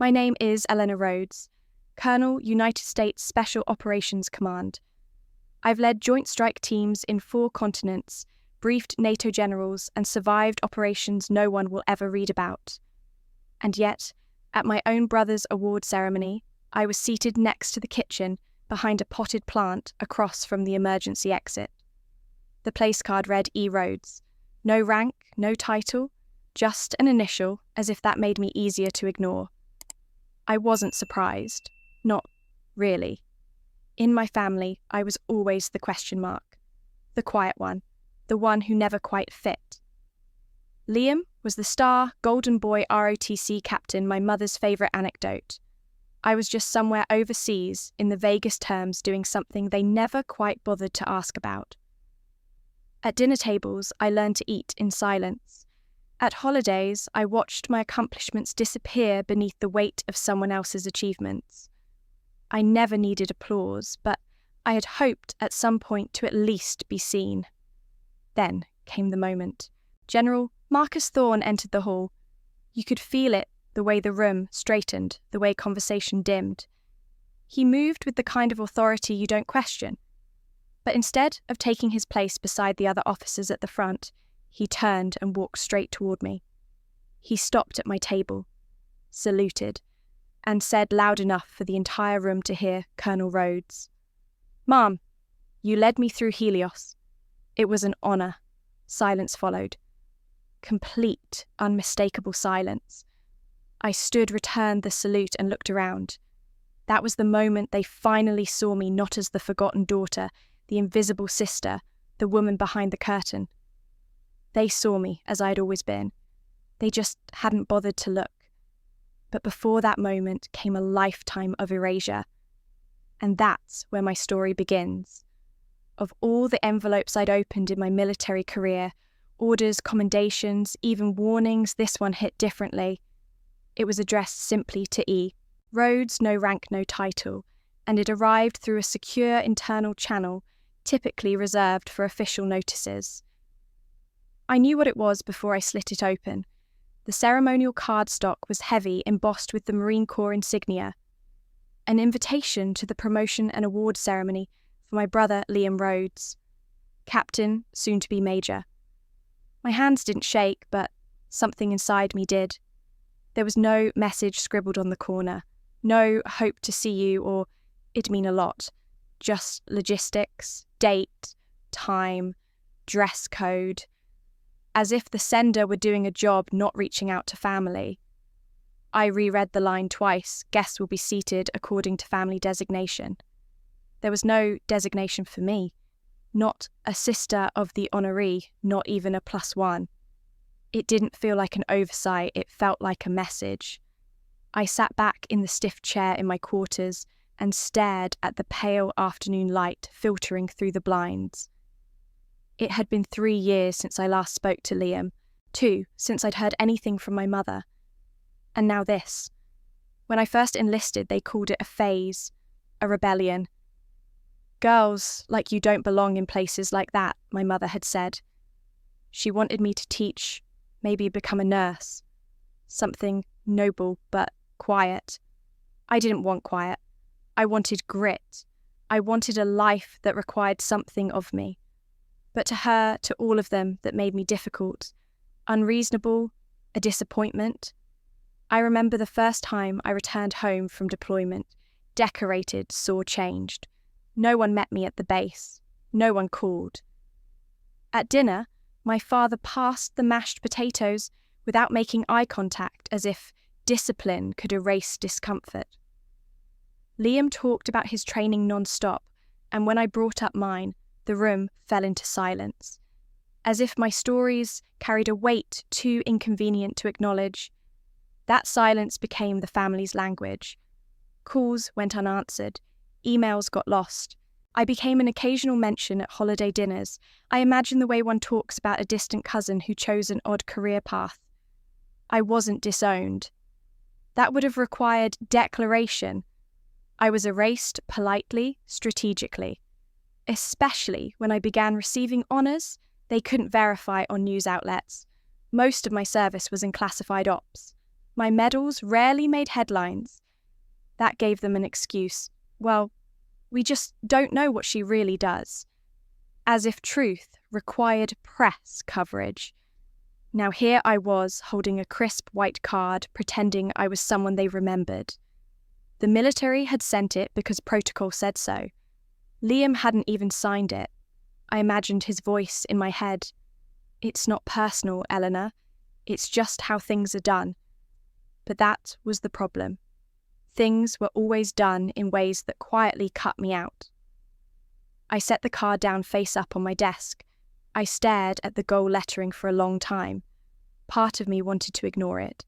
My name is Eleanor Rhodes, Colonel, United States Special Operations Command. I've led joint strike teams in 4 continents, briefed NATO generals, and survived operations no one will ever read about. And yet, at my own brother's award ceremony, I was seated next to the kitchen behind a potted plant across from the emergency exit. The place card read E. Rhodes. No rank, no title, just an initial, as if that made me easier to ignore. I wasn't surprised. Not really. In my family, I was always the question mark. The quiet one. The one who never quite fit. Liam was the star, golden boy ROTC captain, my mother's favourite anecdote. I was just somewhere overseas, in the vaguest terms, doing something they never quite bothered to ask about. At dinner tables, I learned to eat in silence. At holidays, I watched my accomplishments disappear beneath the weight of someone else's achievements. I never needed applause, but I had hoped at some point to at least be seen. Then came the moment. General Marcus Thorne entered the hall. You could feel it, the way the room straightened, the way conversation dimmed. He moved with the kind of authority you don't question. But instead of taking his place beside the other officers at the front, he turned and walked straight toward me. He stopped at my table, saluted, and said loud enough for the entire room to hear Colonel Rhodes. "Ma'am, you led me through Helios. It was an honour." Silence followed. Complete, unmistakable silence. I stood, returned the salute, and looked around. That was the moment they finally saw me not as the forgotten daughter, the invisible sister, the woman behind the curtain. They saw me as I'd always been. They just hadn't bothered to look. But before that moment came a lifetime of erasure. And that's where my story begins. Of all the envelopes I'd opened in my military career, orders, commendations, even warnings, this one hit differently. It was addressed simply to E. Rhodes, no rank, no title, and it arrived through a secure internal channel, typically reserved for official notices. I knew what it was before I slit it open. The ceremonial cardstock was heavy, embossed with the Marine Corps insignia. An invitation to the promotion and award ceremony for my brother Liam Rhodes, captain, soon to be major. My hands didn't shake, but something inside me did. There was no message scribbled on the corner, no hope to see you or it'd mean a lot, just logistics, date, time, dress code, as if the sender were doing a job not reaching out to family. I reread the line twice, guests will be seated according to family designation. There was no designation for me, not a sister of the honoree, not even a +1. It didn't feel like an oversight, it felt like a message. I sat back in the stiff chair in my quarters and stared at the pale afternoon light filtering through the blinds. It had been 3 years since I last spoke to Liam, 2 since I'd heard anything from my mother. And now this. When I first enlisted, they called it a phase, a rebellion. "Girls like you don't belong in places like that," my mother had said. She wanted me to teach, maybe become a nurse. Something noble but quiet. I didn't want quiet. I wanted grit. I wanted a life that required something of me. But to her, to all of them, that made me difficult, unreasonable, a disappointment. I remember the first time I returned home from deployment, decorated, sore changed. No one met me at the base. No one called. At dinner, my father passed the mashed potatoes without making eye contact, as if discipline could erase discomfort. Liam talked about his training non-stop, and when I brought up mine, the room fell into silence, as if my stories carried a weight too inconvenient to acknowledge. That silence became the family's language. Calls went unanswered. Emails got lost. I became an occasional mention at holiday dinners. I imagined the way one talks about a distant cousin who chose an odd career path. I wasn't disowned. That would have required declaration. I was erased politely, strategically. Especially when I began receiving honours they couldn't verify on news outlets. Most of my service was in classified ops. My medals rarely made headlines. That gave them an excuse. Well, we just don't know what she really does. As if truth required press coverage. Now here I was, holding a crisp white card, pretending I was someone they remembered. The military had sent it because protocol said so. Liam hadn't even signed it. I imagined his voice in my head. It's not personal, Eleanor. It's just how things are done. But that was the problem. Things were always done in ways that quietly cut me out. I set the card down face up on my desk. I stared at the gold lettering for a long time. Part of me wanted to ignore it.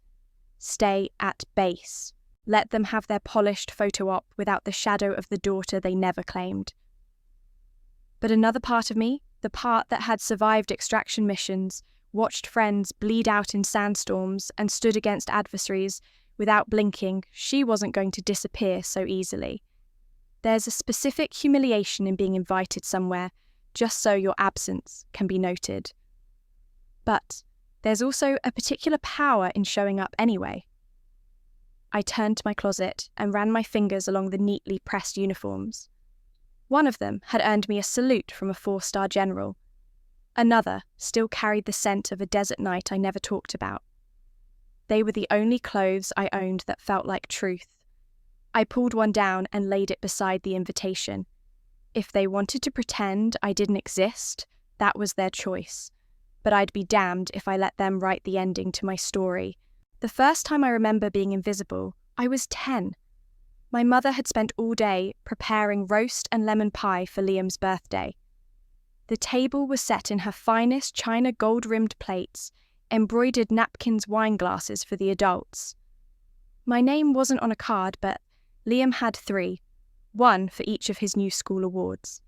Stay at base. Let them have their polished photo op without the shadow of the daughter they never claimed. But another part of me, the part that had survived extraction missions, watched friends bleed out in sandstorms, and stood against adversaries without blinking, she wasn't going to disappear so easily. There's a specific humiliation in being invited somewhere just so your absence can be noted. But there's also a particular power in showing up anyway. I turned to my closet and ran my fingers along the neatly pressed uniforms. One of them had earned me a salute from a 4-star general. Another still carried the scent of a desert night I never talked about. They were the only clothes I owned that felt like truth. I pulled one down and laid it beside the invitation. If they wanted to pretend I didn't exist, that was their choice. But I'd be damned if I let them write the ending to my story. The first time I remember being invisible, I was 10. My mother had spent all day preparing roast and lemon pie for Liam's birthday. The table was set in her finest china gold-rimmed plates, embroidered napkins, wine glasses for the adults. My name wasn't on a card, but Liam had 3, one for each of his new school awards.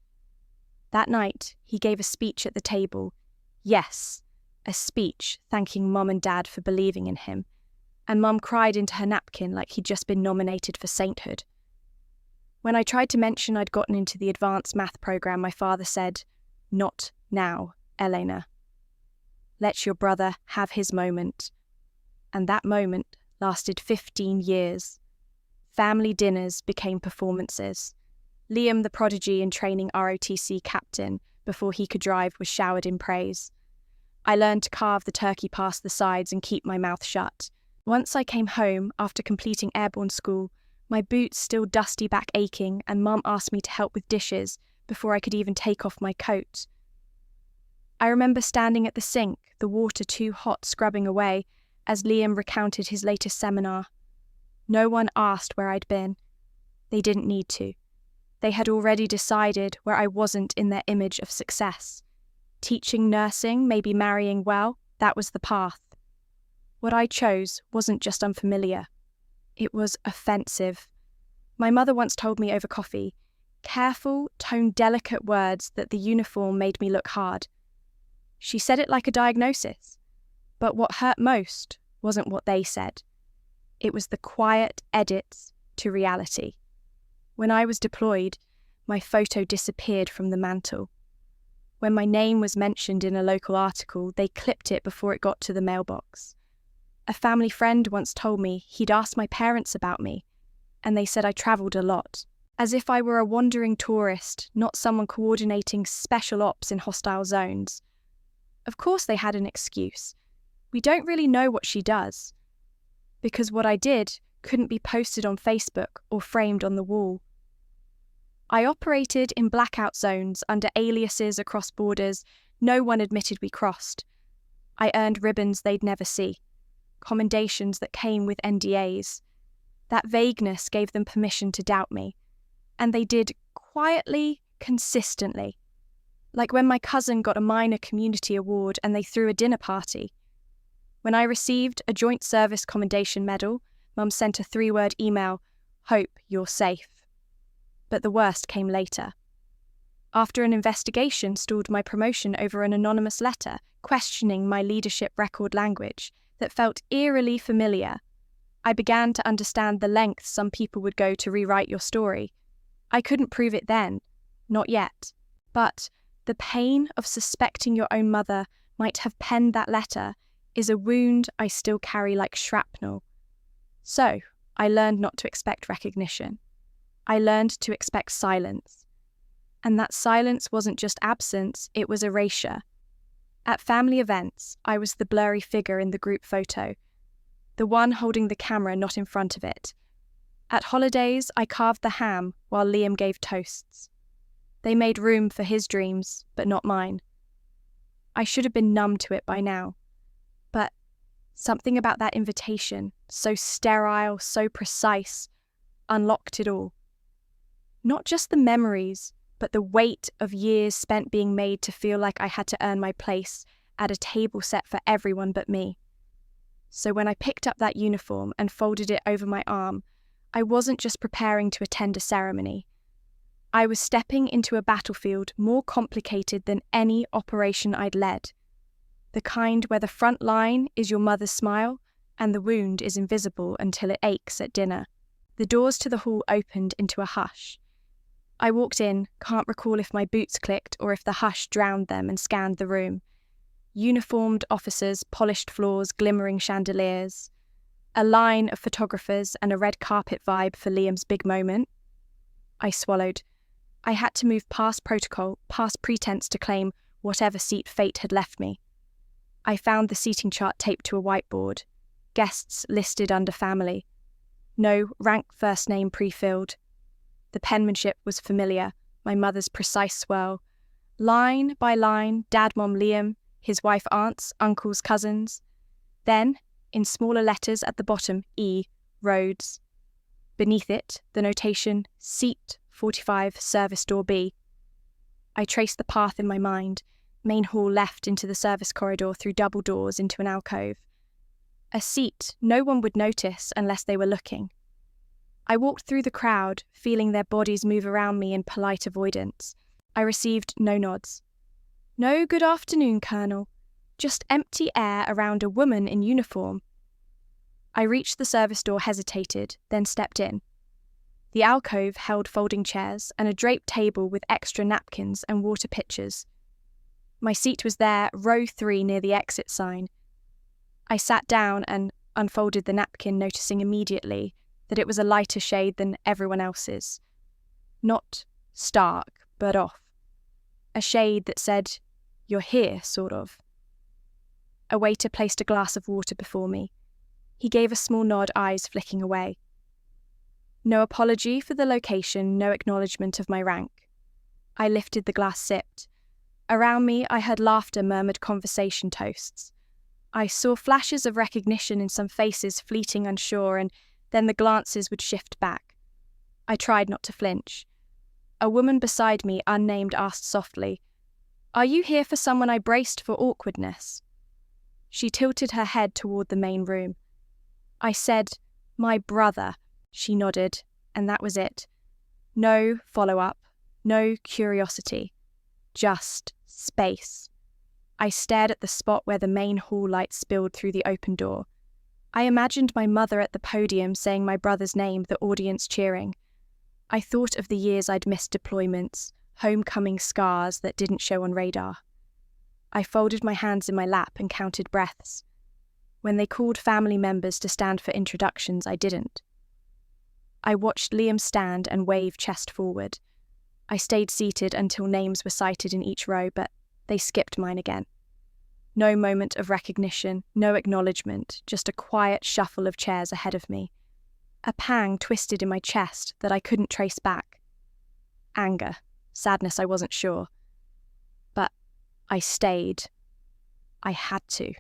That night, he gave a speech at the table. Yes, a speech thanking Mum and Dad for believing in him, and Mum cried into her napkin like he'd just been nominated for sainthood. When I tried to mention I'd gotten into the advanced math program, my father said, "Not now, Elena. Let your brother have his moment." And that moment lasted 15 years. Family dinners became performances. Liam, the prodigy in training ROTC captain before he could drive, was showered in praise. I learned to carve the turkey past the sides and keep my mouth shut. Once I came home after completing airborne school, my boots still dusty back aching, and Mum asked me to help with dishes before I could even take off my coat. I remember standing at the sink, the water too hot scrubbing away, as Liam recounted his latest seminar. No one asked where I'd been. They didn't need to. They had already decided where I wasn't in their image of success. Teaching, nursing, maybe marrying well, that was the path. What I chose wasn't just unfamiliar. It was offensive. My mother once told me over coffee, careful, tone-delicate words that the uniform made me look hard. She said it like a diagnosis. But what hurt most wasn't what they said. It was the quiet edits to reality. When I was deployed, my photo disappeared from the mantle. When my name was mentioned in a local article, they clipped it before it got to the mailbox. A family friend once told me he'd asked my parents about me, and they said I travelled a lot, as if I were a wandering tourist, not someone coordinating special ops in hostile zones. Of course they had an excuse. We don't really know what she does. Because what I did couldn't be posted on Facebook or framed on the wall. I operated in blackout zones under aliases across borders no one admitted we crossed. I earned ribbons they'd never see, commendations that came with NDAs. That vagueness gave them permission to doubt me, and they did quietly, consistently. Like when my cousin got a minor community award and they threw a dinner party. When I received a Joint Service Commendation Medal, Mum sent a 3-word email, "Hope you're safe." But the worst came later. After an investigation stalled my promotion over an anonymous letter questioning my leadership record language that felt eerily familiar, I began to understand the lengths some people would go to rewrite your story. I couldn't prove it then, not yet, but the pain of suspecting your own mother might have penned that letter is a wound I still carry like shrapnel. So, I learned not to expect recognition. I learned to expect silence. And that silence wasn't just absence, it was erasure. At family events, I was the blurry figure in the group photo, the one holding the camera not in front of it. At holidays, I carved the ham while Liam gave toasts. They made room for his dreams, but not mine. I should have been numb to it by now. But something about that invitation, so sterile, so precise, unlocked it all. Not just the memories, but the weight of years spent being made to feel like I had to earn my place at a table set for everyone but me. So when I picked up that uniform and folded it over my arm, I wasn't just preparing to attend a ceremony. I was stepping into a battlefield more complicated than any operation I'd led. The kind where the front line is your mother's smile and the wound is invisible until it aches at dinner. The doors to the hall opened into a hush. I walked in, can't recall if my boots clicked or if the hush drowned them, and scanned the room. Uniformed officers, polished floors, glimmering chandeliers. A line of photographers and a red carpet vibe for Liam's big moment. I swallowed. I had to move past protocol, past pretense to claim whatever seat fate had left me. I found the seating chart taped to a whiteboard. Guests listed under family. No rank first name pre-filled. The penmanship was familiar, my mother's precise swirl. Line by line, Dad, Mom, Liam, his wife, aunts, uncles, cousins. Then, in smaller letters at the bottom, E, Rhodes. Beneath it, the notation, Seat 45, Service Door B. I traced the path in my mind, main hall left into the service corridor through double doors into an alcove. A seat no one would notice unless they were looking. I walked through the crowd, feeling their bodies move around me in polite avoidance. I received no nods. No good afternoon, Colonel. Just empty air around a woman in uniform. I reached the service door, hesitated, then stepped in. The alcove held folding chairs and a draped table with extra napkins and water pitchers. My seat was there, row 3 near the exit sign. I sat down and unfolded the napkin, noticing immediately that it was a lighter shade than everyone else's. Not stark, but off. A shade that said, "You're here," sort of. A waiter placed a glass of water before me. He gave a small nod, eyes flicking away. No apology for the location, no acknowledgement of my rank. I lifted the glass, sipped. Around me, I heard laughter, murmured conversation, toasts. I saw flashes of recognition in some faces, fleeting, unsure, and then the glances would shift back. I tried not to flinch. A woman beside me, unnamed, asked softly, "Are you here for someone?" I braced for awkwardness. She tilted her head toward the main room. I said, "My brother." She nodded, and that was it. No follow-up, no curiosity, just space. I stared at the spot where the main hall light spilled through the open door. I imagined my mother at the podium saying my brother's name, the audience cheering. I thought of the years I'd missed deployments, homecoming scars that didn't show on radar. I folded my hands in my lap and counted breaths. When they called family members to stand for introductions, I didn't. I watched Liam stand and wave chest forward. I stayed seated until names were cited in each row, but they skipped mine again. No moment of recognition, no acknowledgement, just a quiet shuffle of chairs ahead of me. A pang twisted in my chest that I couldn't trace back. Anger, sadness, I wasn't sure. But I stayed. I had to.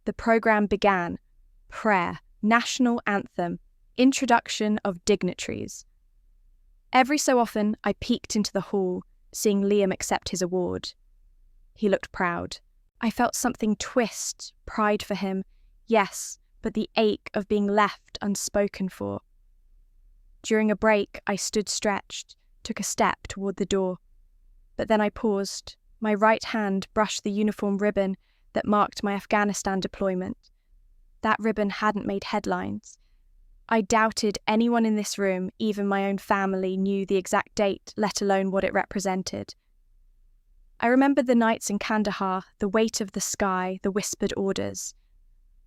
The program began. Prayer, national anthem, introduction of dignitaries. Every so often, I peeked into the hall, seeing Liam accept his award. He looked proud. I felt something twist, pride for him, yes, but the ache of being left unspoken for. During a break, I stood stretched, took a step toward the door. But then I paused. My right hand brushed the uniform ribbon that marked my Afghanistan deployment. That ribbon hadn't made headlines. I doubted anyone in this room, even my own family, knew the exact date, let alone what it represented. I remembered the nights in Kandahar, the weight of the sky, the whispered orders.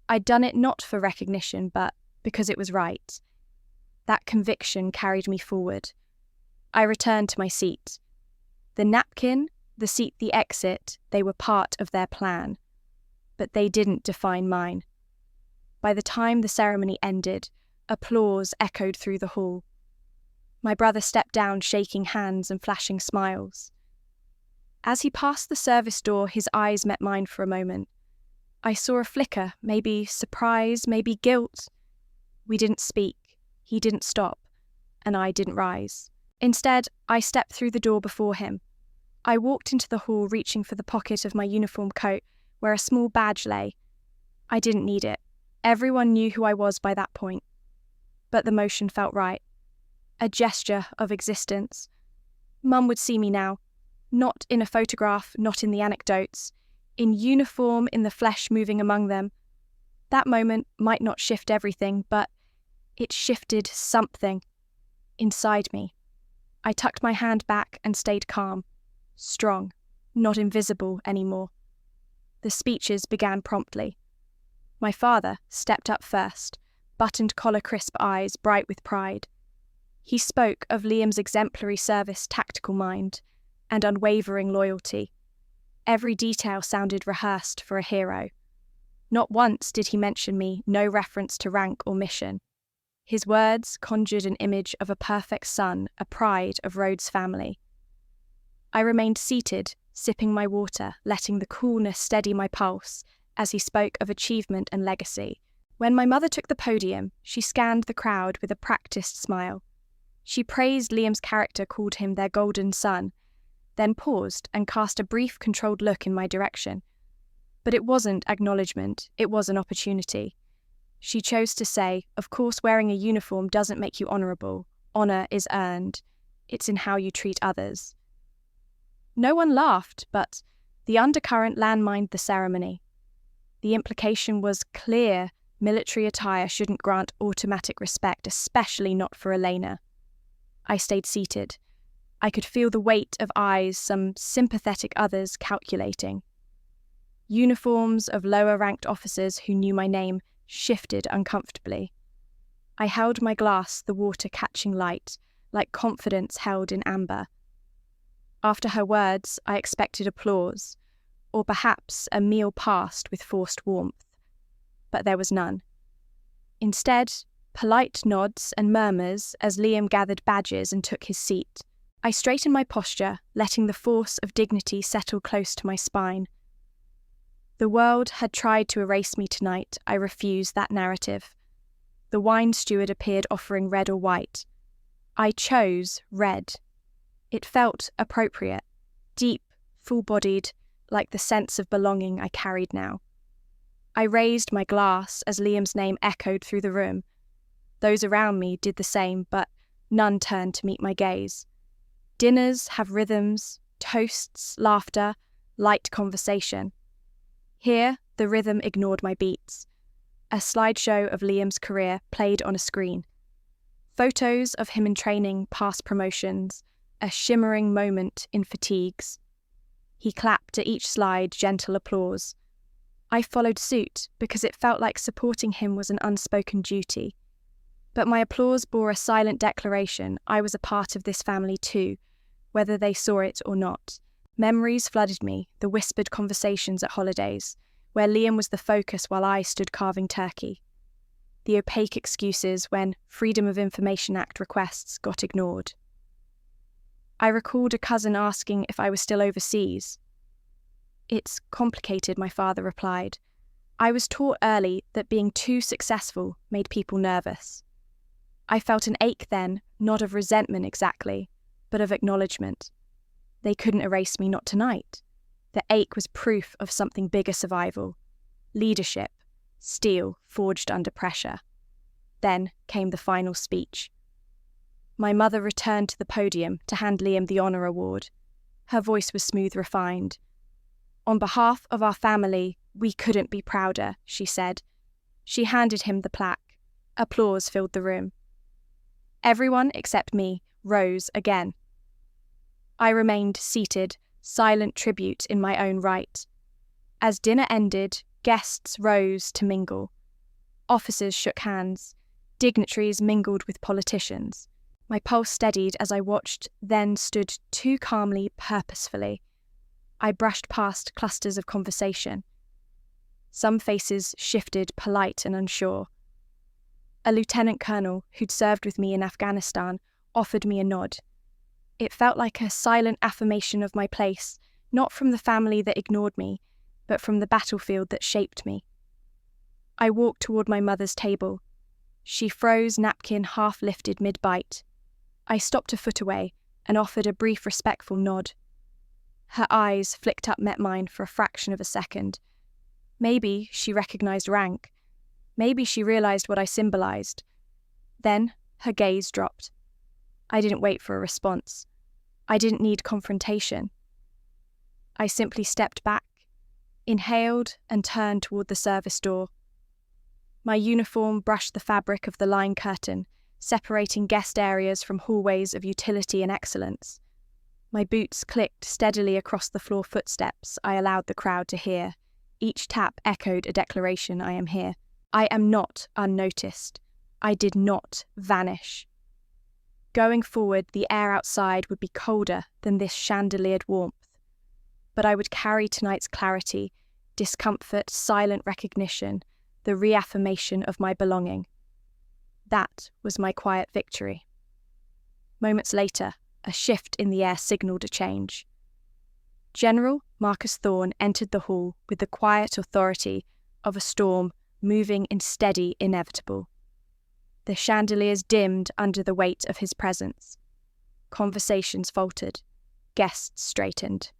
I'd done it not for recognition, but because it was right. That conviction carried me forward. I returned to my seat. The napkin, the seat, the exit, they were part of their plan. But they didn't define mine. By the time the ceremony ended, applause echoed through the hall. My brother stepped down, shaking hands and flashing smiles. As he passed the service door, his eyes met mine for a moment. I saw a flicker, maybe surprise, maybe guilt. We didn't speak, he didn't stop, and I didn't rise. Instead, I stepped through the door before him. I walked into the hall, reaching for the pocket of my uniform coat, where a small badge lay. I didn't need it. Everyone knew who I was by that point. But the motion felt right. A gesture of existence. Mum would see me now. Not in a photograph, not in the anecdotes. In uniform, in the flesh moving among them. That moment might not shift everything, but it shifted something inside me. I tucked my hand back and stayed calm. Strong. Not invisible anymore. The speeches began promptly. My father stepped up first, buttoned collar, crisp eyes bright with pride. He spoke of Liam's exemplary service, tactical mind, and unwavering loyalty. Every detail sounded rehearsed for a hero. Not once did he mention me, no reference to rank or mission. His words conjured an image of a perfect son, a pride of Rhodes' family. I remained seated, sipping my water, letting the coolness steady my pulse as he spoke of achievement and legacy. When my mother took the podium, she scanned the crowd with a practiced smile. She praised Liam's character, called him their golden son, then paused and cast a brief, controlled look in my direction. But it wasn't acknowledgement, it was an opportunity. She chose to say, of course wearing a uniform doesn't make you honourable. Honour is earned. It's in how you treat others. No one laughed, but the undercurrent landmined the ceremony. The implication was clear: military attire shouldn't grant automatic respect, especially not for Elena. I stayed seated. I could feel the weight of eyes, some sympathetic others calculating. Uniforms of lower-ranked officers who knew my name shifted uncomfortably. I held my glass, the water catching light, like confidence held in amber. After her words, I expected applause, or perhaps a meal passed with forced warmth. But there was none. Instead, polite nods and murmurs as Liam gathered badges and took his seat. I straightened my posture, letting the force of dignity settle close to my spine. The world had tried to erase me tonight. I refused that narrative. The wine steward appeared, offering red or white. I chose red. It felt appropriate, deep, full-bodied, like the sense of belonging I carried now. I raised my glass as Liam's name echoed through the room. Those around me did the same, but none turned to meet my gaze. Dinners have rhythms, toasts, laughter, light conversation. Here, the rhythm ignored my beats. A slideshow of Liam's career played on a screen. Photos of him in training, past promotions, a shimmering moment in fatigues. He clapped at each slide, gentle applause. I followed suit because it felt like supporting him was an unspoken duty. But my applause bore a silent declaration: I was a part of this family too, whether they saw it or not. Memories flooded me, the whispered conversations at holidays, where Liam was the focus while I stood carving turkey. The opaque excuses when Freedom of Information Act requests got ignored. I recalled a cousin asking if I was still overseas. It's complicated, my father replied. I was taught early that being too successful made people nervous. I felt an ache then, not of resentment exactly, but of acknowledgement. They couldn't erase me, not tonight. The ache was proof of something bigger: survival, leadership, steel forged under pressure. Then came the final speech. My mother returned to the podium to hand Liam the honour award. Her voice was smooth, refined. On behalf of our family, we couldn't be prouder, she said. She handed him the plaque. Applause filled the room. Everyone except me rose again. I remained seated, silent tribute in my own right. As dinner ended, guests rose to mingle. Officers shook hands. Dignitaries mingled with politicians. My pulse steadied as I watched, then stood too calmly, purposefully. I brushed past clusters of conversation. Some faces shifted, polite and unsure. A lieutenant colonel who'd served with me in Afghanistan offered me a nod. It felt like a silent affirmation of my place, not from the family that ignored me, but from the battlefield that shaped me. I walked toward my mother's table. She froze, napkin half lifted mid-bite. I stopped a foot away and offered a brief respectful nod. Her eyes flicked up, met mine for a fraction of a second. Maybe she recognized rank. Maybe she realized what I symbolized. Then her gaze dropped. I didn't wait for a response. I didn't need confrontation. I simply stepped back, inhaled and turned toward the service door. My uniform brushed the fabric of the line curtain, separating guest areas from hallways of utility and excellence. My boots clicked steadily across the floor footsteps I allowed the crowd to hear. Each tap echoed a declaration: I am here. I am not unnoticed. I did not vanish. Going forward, the air outside would be colder than this chandeliered warmth. But I would carry tonight's clarity, discomfort, silent recognition, the reaffirmation of my belonging. That was my quiet victory. Moments later, a shift in the air signalled a change. General Marcus Thorne entered the hall with the quiet authority of a storm moving in steady inevitable. The chandeliers dimmed under the weight of his presence. Conversations faltered. Guests straightened.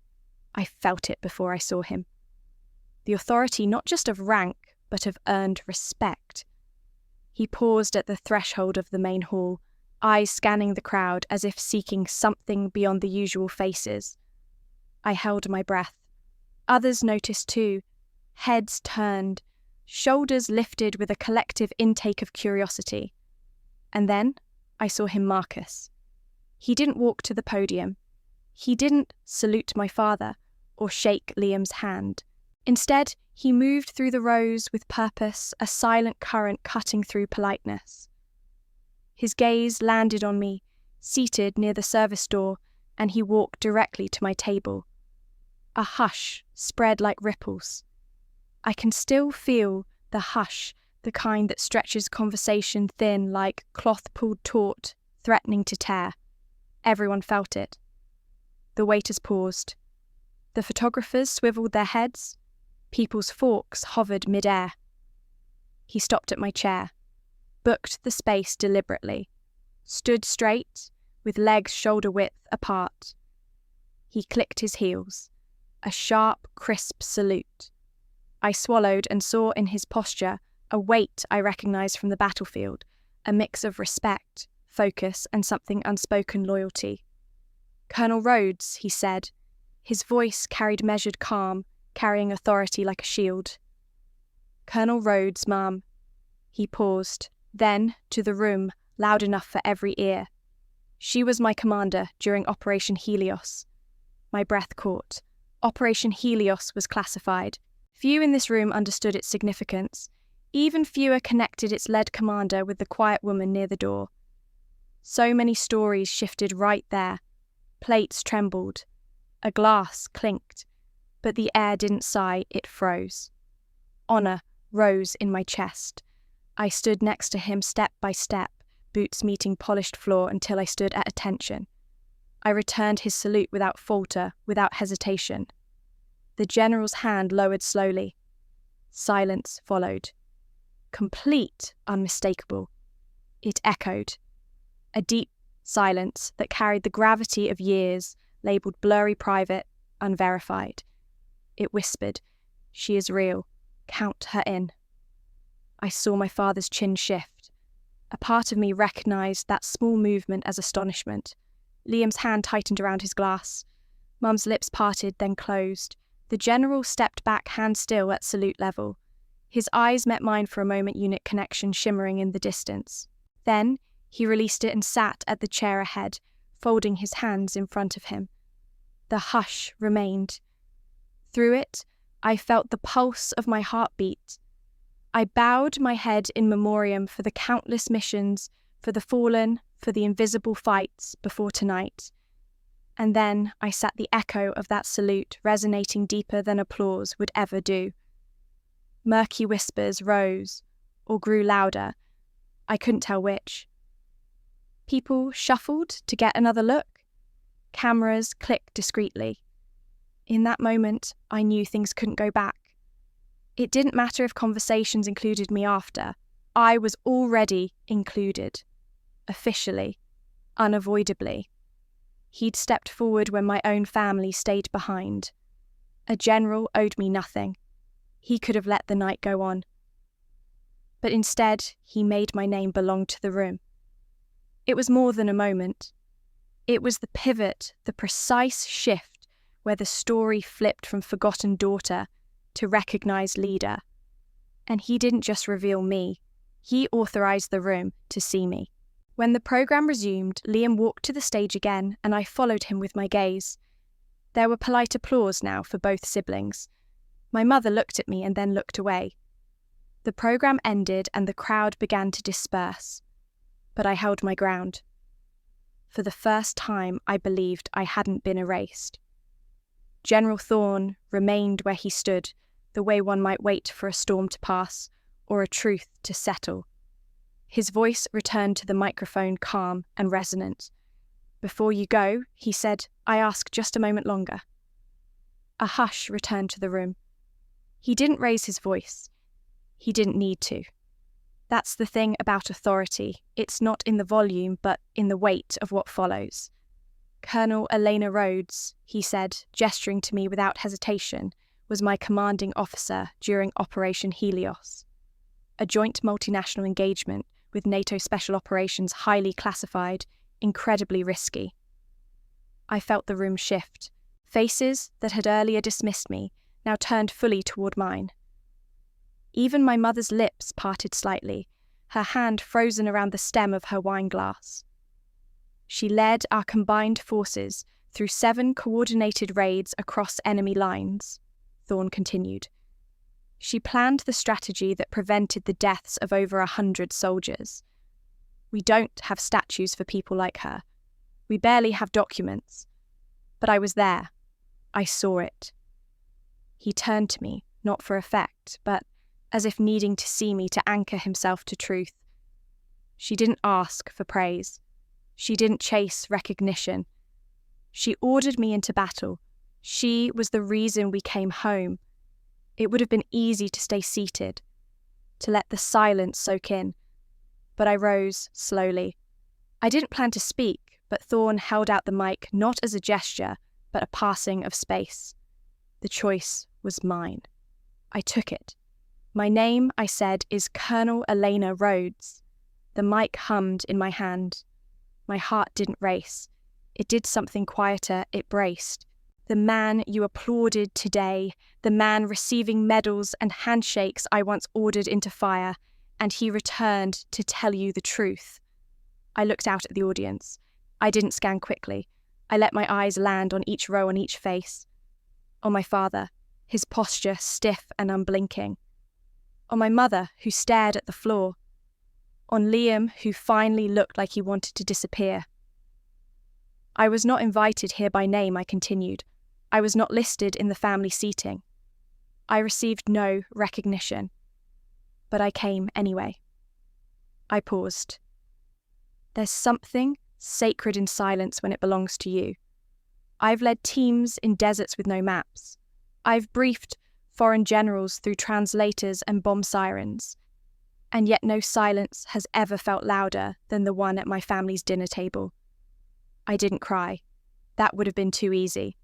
I felt it before I saw him. The authority not just of rank, but of earned respect. He paused at the threshold of the main hall, eyes scanning the crowd as if seeking something beyond the usual faces. I held my breath. Others noticed too. Heads turned, shoulders lifted with a collective intake of curiosity. And then I saw him, Marcus. He didn't walk to the podium. He didn't salute my father or shake Liam's hand. Instead, he moved through the rows with purpose, a silent current cutting through politeness. His gaze landed on me, seated near the service door, and he walked directly to my table. A hush spread like ripples. I can still feel the hush, the kind that stretches conversation thin like cloth pulled taut, threatening to tear. Everyone felt it. The waiters paused. The photographers swiveled their heads. People's forks hovered mid-air. He stopped at my chair, booked the space deliberately, stood straight, with legs shoulder-width apart. He clicked his heels, a sharp, crisp salute. I swallowed and saw in his posture a weight I recognized from the battlefield, a mix of respect, focus, and something unspoken loyalty. "Colonel Rhodes," he said. His voice carried measured calm, carrying authority like a shield. "Colonel Rhodes, ma'am." He paused, then to the room, loud enough for every ear. She was my commander during Operation Helios. My breath caught. Operation Helios was classified. Few in this room understood its significance. Even fewer connected its lead commander with the quiet woman near the door. So many stories shifted right there. Plates trembled. A glass clinked. But the air didn't sigh, it froze. Honor rose in my chest. I stood next to him step by step, boots meeting polished floor until I stood at attention. I returned his salute without falter, without hesitation. The general's hand lowered slowly. Silence followed. Complete, unmistakable. It echoed. A deep silence that carried the gravity of years, labelled blurry private, unverified. It whispered, "She is real. Count her in." I saw my father's chin shift. A part of me recognised that small movement as astonishment. Liam's hand tightened around his glass. Mum's lips parted, then closed. The general stepped back, hand still at salute level. His eyes met mine for a moment, unit connection shimmering in the distance. Then he released it and sat at the chair ahead, folding his hands in front of him. The hush remained. Through it, I felt the pulse of my heartbeat. I bowed my head in memoriam for the countless missions, for the fallen, for the invisible fights before tonight. And then I sat the echo of that salute resonating deeper than applause would ever do. Murky whispers rose, or grew louder. I couldn't tell which. People shuffled to get another look. Cameras clicked discreetly. In that moment, I knew things couldn't go back. It didn't matter if conversations included me after. I was already included. Officially. Unavoidably. He'd stepped forward when my own family stayed behind. A general owed me nothing. He could have let the night go on. But instead, he made my name belong to the room. It was more than a moment. It was the pivot, the precise shift where the story flipped from forgotten daughter to recognised leader. And he didn't just reveal me, he authorised the room to see me. When the programme resumed, Liam walked to the stage again and I followed him with my gaze. There were polite applause now for both siblings. My mother looked at me and then looked away. The programme ended and the crowd began to disperse. But I held my ground. For the first time, I believed I hadn't been erased. General Thorne remained where he stood, the way one might wait for a storm to pass or a truth to settle. His voice returned to the microphone calm and resonant. "Before you go," he said, "I ask just a moment longer." A hush returned to the room. He didn't raise his voice. He didn't need to. That's the thing about authority. It's not in the volume, but in the weight of what follows. "Colonel Elena Rhodes," he said, gesturing to me without hesitation, was my commanding officer during Operation Helios, a joint multinational engagement with NATO Special Operations, highly classified, incredibly risky. I felt the room shift. Faces that had earlier dismissed me now turned fully toward mine. Even my mother's lips parted slightly, her hand frozen around the stem of her wine glass. She led our combined forces through 7 coordinated raids across enemy lines, Thorne continued. She planned the strategy that prevented the deaths of over 100 soldiers. We don't have statues for people like her. We barely have documents. But I was there. I saw it. He turned to me, not for effect, but as if needing to see me to anchor himself to truth. She didn't ask for praise. She didn't chase recognition. She ordered me into battle. She was the reason we came home. It would have been easy to stay seated, to let the silence soak in. But I rose slowly. I didn't plan to speak, but Thorne held out the mic not as a gesture, but a passing of space. The choice was mine. I took it. "My name," I said, "is Colonel Elena Rhodes." The mic hummed in my hand. My heart didn't race. It did something quieter, it braced. The man you applauded today, the man receiving medals and handshakes I once ordered into fire, and he returned to tell you the truth. I looked out at the audience. I didn't scan quickly. I let my eyes land on each row, on each face. On my father, his posture stiff and unblinking. On my mother, who stared at the floor. On Liam, who finally looked like he wanted to disappear. I was not invited here by name, I continued. I was not listed in the family seating. I received no recognition. But I came anyway. I paused. There's something sacred in silence when it belongs to you. I've led teams in deserts with no maps. I've briefed foreign generals through translators and bomb sirens. And yet no silence has ever felt louder than the one at my family's dinner table. I didn't cry. That would have been too easy.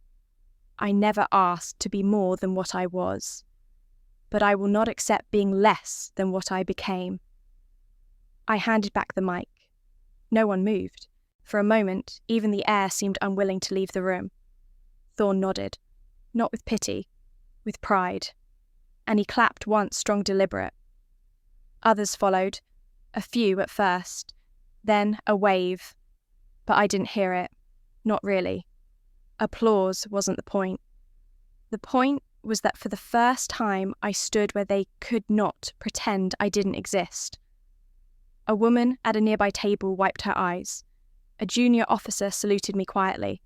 I never asked to be more than what I was. But I will not accept being less than what I became. I handed back the mic. No one moved. For a moment, even the air seemed unwilling to leave the room. Thorne nodded, not with pity, with pride. And he clapped once, strong, deliberate. Others followed, a few at first, then a wave. But I didn't hear it. Not really. Applause wasn't the point. The point was that for the first time I stood where they could not pretend I didn't exist. A woman at a nearby table wiped her eyes. A junior officer saluted me quietly.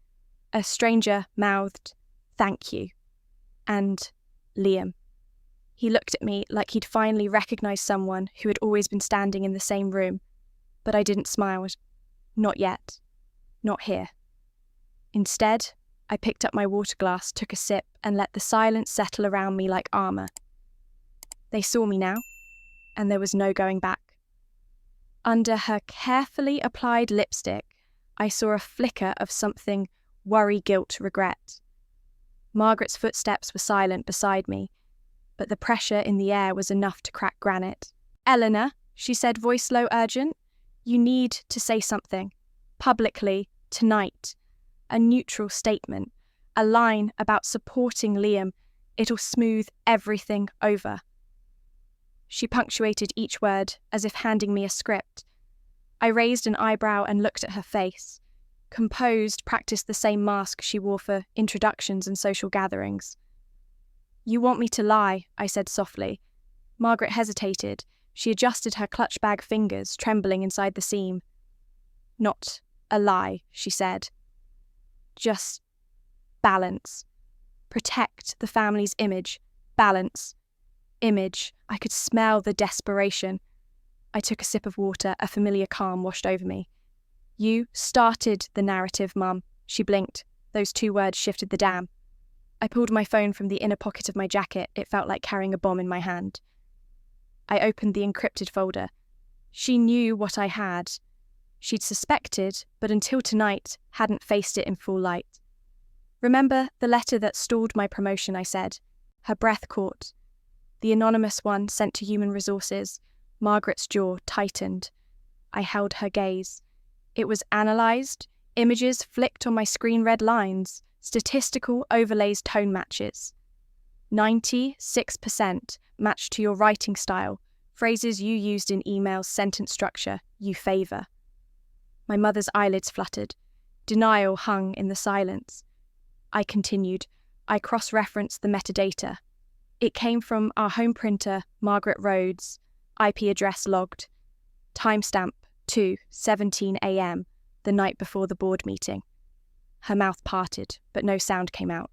A stranger mouthed, "Thank you." And Liam. He looked at me like he'd finally recognised someone who had always been standing in the same room, but I didn't smile. Not yet. Not here. Instead, I picked up my water glass, took a sip, and let the silence settle around me like armour. They saw me now, and there was no going back. Under her carefully applied lipstick, I saw a flicker of something worry, guilt, regret. Margaret's footsteps were silent beside me, but the pressure in the air was enough to crack granite. "Eleanor," she said, voice low, urgent, "you need to say something. Publicly, tonight. A neutral statement. A line about supporting Liam. It'll smooth everything over." She punctuated each word as if handing me a script. I raised an eyebrow and looked at her face. Composed, practiced the same mask she wore for introductions and social gatherings. "You want me to lie," I said softly. Margaret hesitated. She adjusted her clutch bag fingers, trembling inside the seam. "Not a lie," she said. "Just balance. Protect the family's image. Balance. Image." I could smell the desperation. I took a sip of water, a familiar calm washed over me. "You started the narrative, Mum." She blinked. Those two words shifted the dam. I pulled my phone from the inner pocket of my jacket. It felt like carrying a bomb in my hand. I opened the encrypted folder. She knew what I had. She'd suspected, but until tonight, hadn't faced it in full light. "Remember the letter that stalled my promotion," I said. Her breath caught. The anonymous one sent to Human Resources. Margaret's jaw tightened. I held her gaze. It was analysed. Images flicked on my screen read lines. Statistical overlays, tone matches. 96% matched to your writing style. Phrases you used in emails, sentence structure, you favour. My mother's eyelids fluttered. Denial hung in the silence. I continued. I cross-referenced the metadata. It came from our home printer, Margaret Rhodes, IP address logged. Timestamp 2:17 a.m, the night before the board meeting. Her mouth parted, but no sound came out.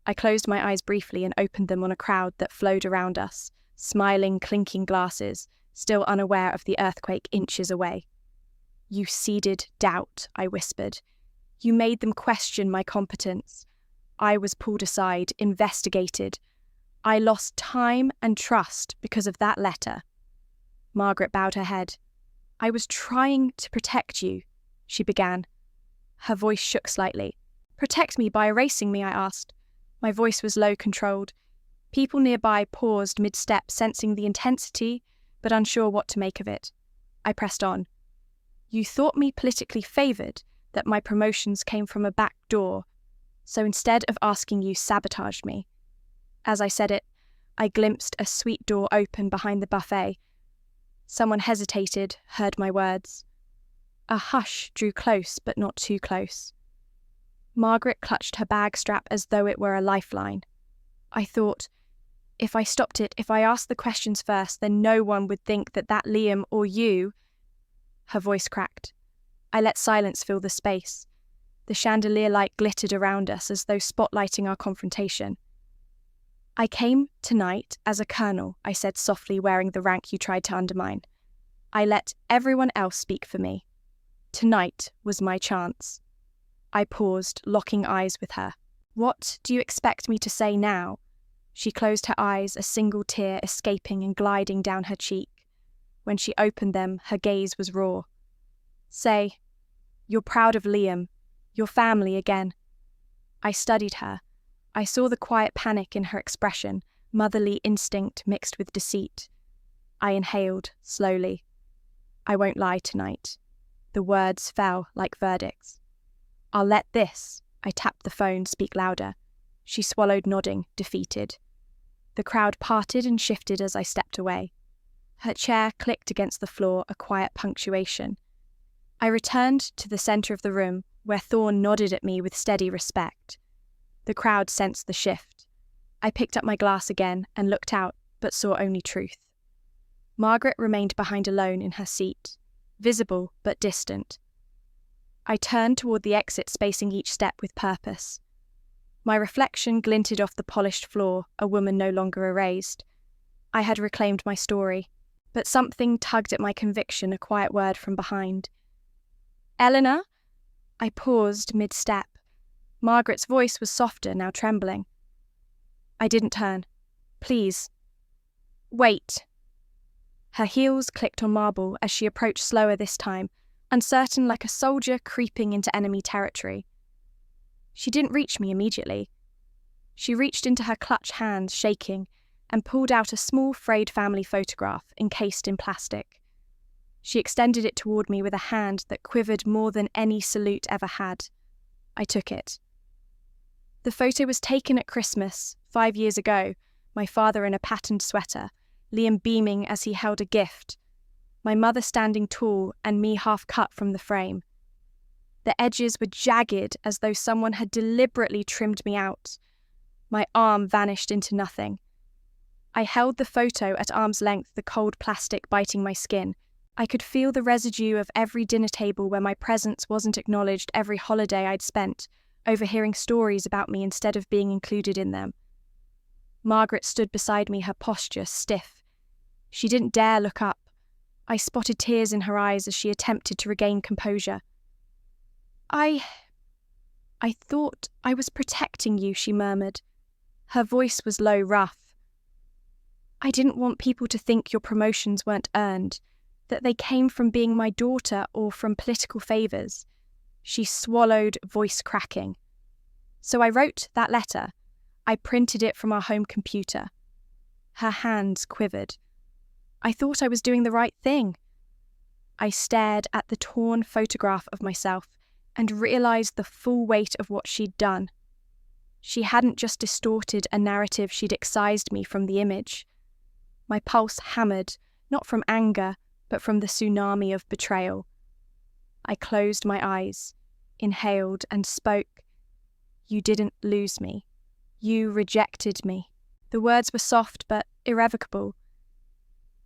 I closed my eyes briefly and opened them on a crowd that flowed around us, smiling, clinking glasses, still unaware of the earthquake inches away. "You seeded doubt," I whispered. "You made them question my competence. I was pulled aside, investigated. I lost time and trust because of that letter." Margaret bowed her head. "I was trying to protect you," she began. Her voice shook slightly. "Protect me by erasing me?" I asked. My voice was low, controlled. People nearby paused mid-step, sensing the intensity, but unsure what to make of it. I pressed on. "You thought me politically favoured, that my promotions came from a back door, so instead of asking you, sabotaged me." As I said it, I glimpsed a suite door open behind the buffet. Someone hesitated, heard my words. A hush drew close, but not too close. Margaret clutched her bag strap as though it were a lifeline. I thought, if I stopped it, if I asked the questions first, then no one would think that Liam or you... Her voice cracked. I let silence fill the space. The chandelier light glittered around us as though spotlighting our confrontation. "I came tonight as a colonel," I said softly, wearing the rank you tried to undermine. "I let everyone else speak for me. Tonight was my chance." I paused, locking eyes with her. "What do you expect me to say now?" She closed her eyes, a single tear escaping and gliding down her cheek. When she opened them, her gaze was raw. "Say, you're proud of Liam, your family again." I studied her. I saw the quiet panic in her expression, motherly instinct mixed with deceit. I inhaled, slowly. "I won't lie tonight." The words fell like verdicts. "I'll let this," I tapped the phone, speak louder. She swallowed, nodding, defeated. The crowd parted and shifted as I stepped away. Her chair clicked against the floor, a quiet punctuation. I returned to the centre of the room, where Thorne nodded at me with steady respect. The crowd sensed the shift. I picked up my glass again and looked out, but saw only truth. Margaret remained behind alone in her seat, visible but distant. I turned toward the exit, spacing each step with purpose. My reflection glinted off the polished floor, a woman no longer erased. I had reclaimed my story, but something tugged at my conviction, a quiet word from behind. "Eleanor?" I paused mid-step. Margaret's voice was softer, now trembling. I didn't turn. "Please." "Wait." Her heels clicked on marble as she approached slower this time, uncertain like a soldier creeping into enemy territory. She didn't reach me immediately. She reached into her clutch hands, shaking, and pulled out a small frayed family photograph encased in plastic. She extended it toward me with a hand that quivered more than any salute ever had. I took it. The photo was taken at Christmas, 5 years ago, my father in a patterned sweater, Liam beaming as he held a gift, my mother standing tall and me half cut from the frame. The edges were jagged as though someone had deliberately trimmed me out. My arm vanished into nothing. I held the photo at arm's length, the cold plastic biting my skin. I could feel the residue of every dinner table where my presence wasn't acknowledged, every holiday I'd spent, overhearing stories about me instead of being included in them. Margaret stood beside me, her posture stiff. She didn't dare look up. I spotted tears in her eyes as she attempted to regain composure. I thought I was protecting you," she murmured. Her voice was low, rough. "I didn't want people to think your promotions weren't earned, that they came from being my daughter or from political favours." She swallowed, voice cracking. "So I wrote that letter. I printed it from our home computer." Her hands quivered. "I thought I was doing the right thing." I stared at the torn photograph of myself and realised the full weight of what she'd done. She hadn't just distorted a narrative, she'd excised me from the image. My pulse hammered, not from anger, but from the tsunami of betrayal. I closed my eyes, inhaled, and spoke. "You didn't lose me. You rejected me." The words were soft but irrevocable.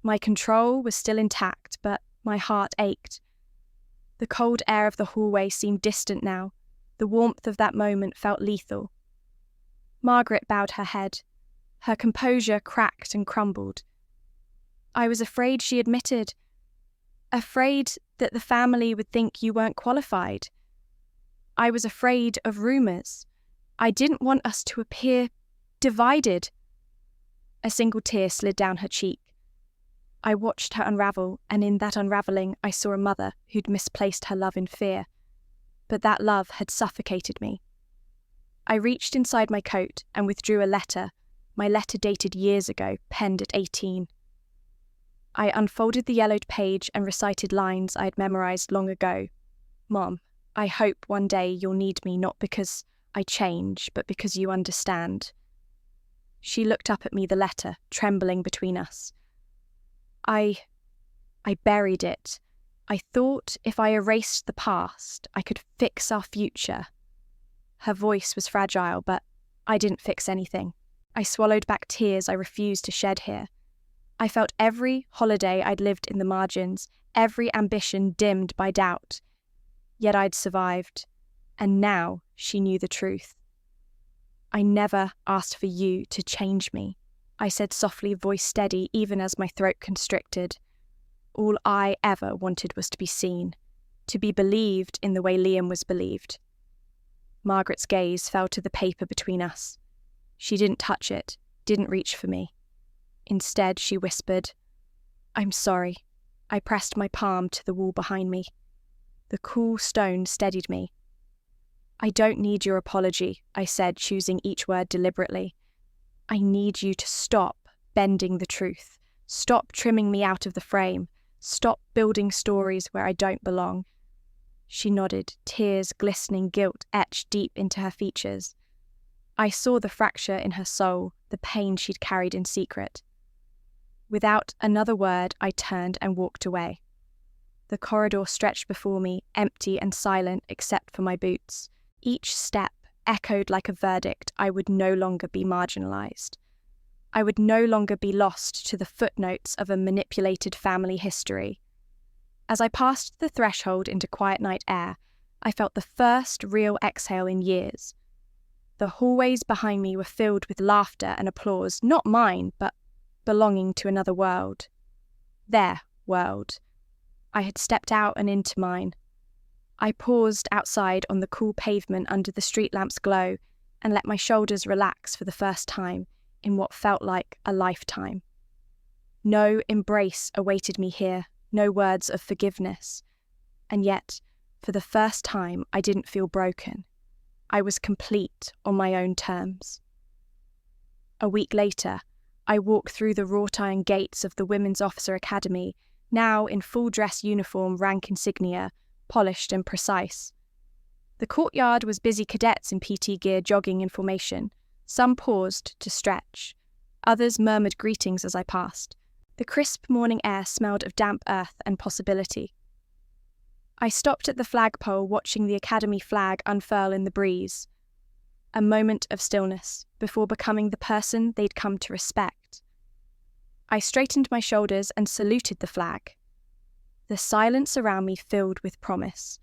My control was still intact, but my heart ached. The cold air of the hallway seemed distant now. The warmth of that moment felt lethal. Margaret bowed her head. Her composure cracked and crumbled. "I was afraid," she admitted. "Afraid that the family would think you weren't qualified. I was afraid of rumours. I didn't want us to appear divided." A single tear slid down her cheek. I watched her unravel, and in that unravelling I saw a mother who'd misplaced her love in fear. But that love had suffocated me. I reached inside my coat and withdrew a letter, my letter dated years ago, penned at 18. I unfolded the yellowed page and recited lines I'd memorised long ago. "Mom, I hope one day you'll need me, not because I change, but because you understand." She looked up at me, the letter trembling between us. I buried it. I thought if I erased the past, I could fix our future. Her voice was fragile, but I didn't fix anything. I swallowed back tears I refused to shed here. I felt every holiday I'd lived in the margins, every ambition dimmed by doubt. Yet I'd survived, and now she knew the truth. "I never asked for you to change me," I said softly, voice steady, even as my throat constricted. "All I ever wanted was to be seen, to be believed in the way Liam was believed." Margaret's gaze fell to the paper between us. She didn't touch it, didn't reach for me. Instead, she whispered, "I'm sorry." I pressed my palm to the wall behind me. The cool stone steadied me. "I don't need your apology," I said, choosing each word deliberately. "I need you to stop bending the truth. Stop trimming me out of the frame. Stop building stories where I don't belong." She nodded, tears glistening, guilt etched deep into her features. I saw the fracture in her soul, the pain she'd carried in secret. Without another word, I turned and walked away. The corridor stretched before me, empty and silent except for my boots. Each step echoed like a verdict. I would no longer be marginalized. I would no longer be lost to the footnotes of a manipulated family history. As I passed the threshold into quiet night air, I felt the first real exhale in years. The hallways behind me were filled with laughter and applause, not mine, but belonging to another world. Their world. I had stepped out and into mine. I paused outside on the cool pavement under the street lamp's glow and let my shoulders relax for the first time in what felt like a lifetime. No embrace awaited me here, no words of forgiveness. And yet, for the first time, I didn't feel broken. I was complete on my own terms. A week later, I walked through the wrought iron gates of the Women's Officer Academy, now in full dress uniform, rank insignia, polished and precise. The courtyard was busy cadets in PT gear jogging in formation. Some paused to stretch. Others murmured greetings as I passed. The crisp morning air smelled of damp earth and possibility. I stopped at the flagpole watching the academy flag unfurl in the breeze. A moment of stillness before becoming the person they'd come to respect. I straightened my shoulders and saluted the flag. The silence around me filled with promise,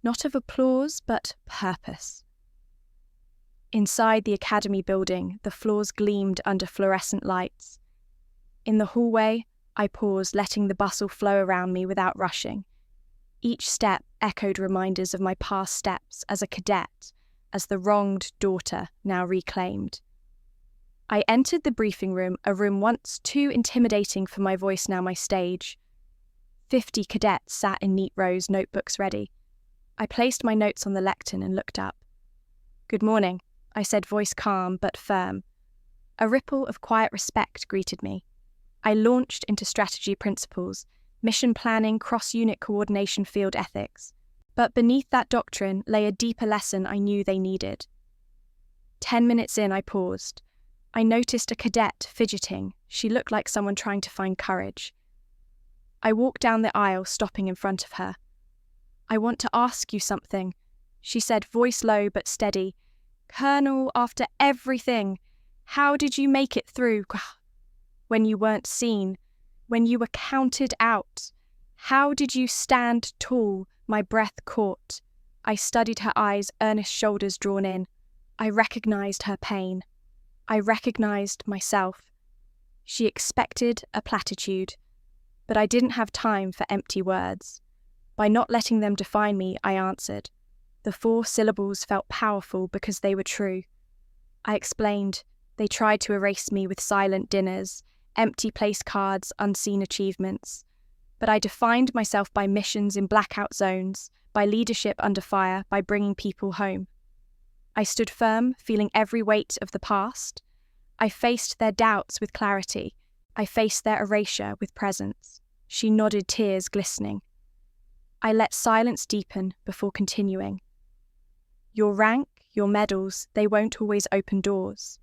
not of applause, but purpose. Inside the academy building, the floors gleamed under fluorescent lights. In the hallway, I paused, letting the bustle flow around me without rushing. Each step echoed reminders of my past steps as a cadet, as the wronged daughter now reclaimed. I entered the briefing room, a room once too intimidating for my voice, now my stage. 50 cadets sat in neat rows, notebooks ready. I placed my notes on the lectern and looked up. "Good morning," I said, voice calm but firm. A ripple of quiet respect greeted me. I launched into strategy principles, mission planning, cross-unit coordination, field ethics. But beneath that doctrine lay a deeper lesson I knew they needed. 10 minutes in, I paused. I noticed a cadet fidgeting. She looked like someone trying to find courage. I walked down the aisle, stopping in front of her. "I want to ask you something," she said, voice low but steady. "Colonel, after everything, how did you make it through? When you weren't seen, when you were counted out, how did you stand tall?" My breath caught. I studied her eyes, earnest shoulders drawn in. I recognized her pain. I recognized myself. She expected a platitude, but I didn't have time for empty words. By not letting them define me, I answered. The 4 syllables felt powerful because they were true. I explained. They tried to erase me with silent dinners, empty place cards, unseen achievements. But I defined myself by missions in blackout zones, by leadership under fire, by bringing people home. I stood firm, feeling every weight of the past. I faced their doubts with clarity. I faced their erasure with presence. She nodded, tears glistening. I let silence deepen before continuing. Your rank, your medals, they won't always open doors.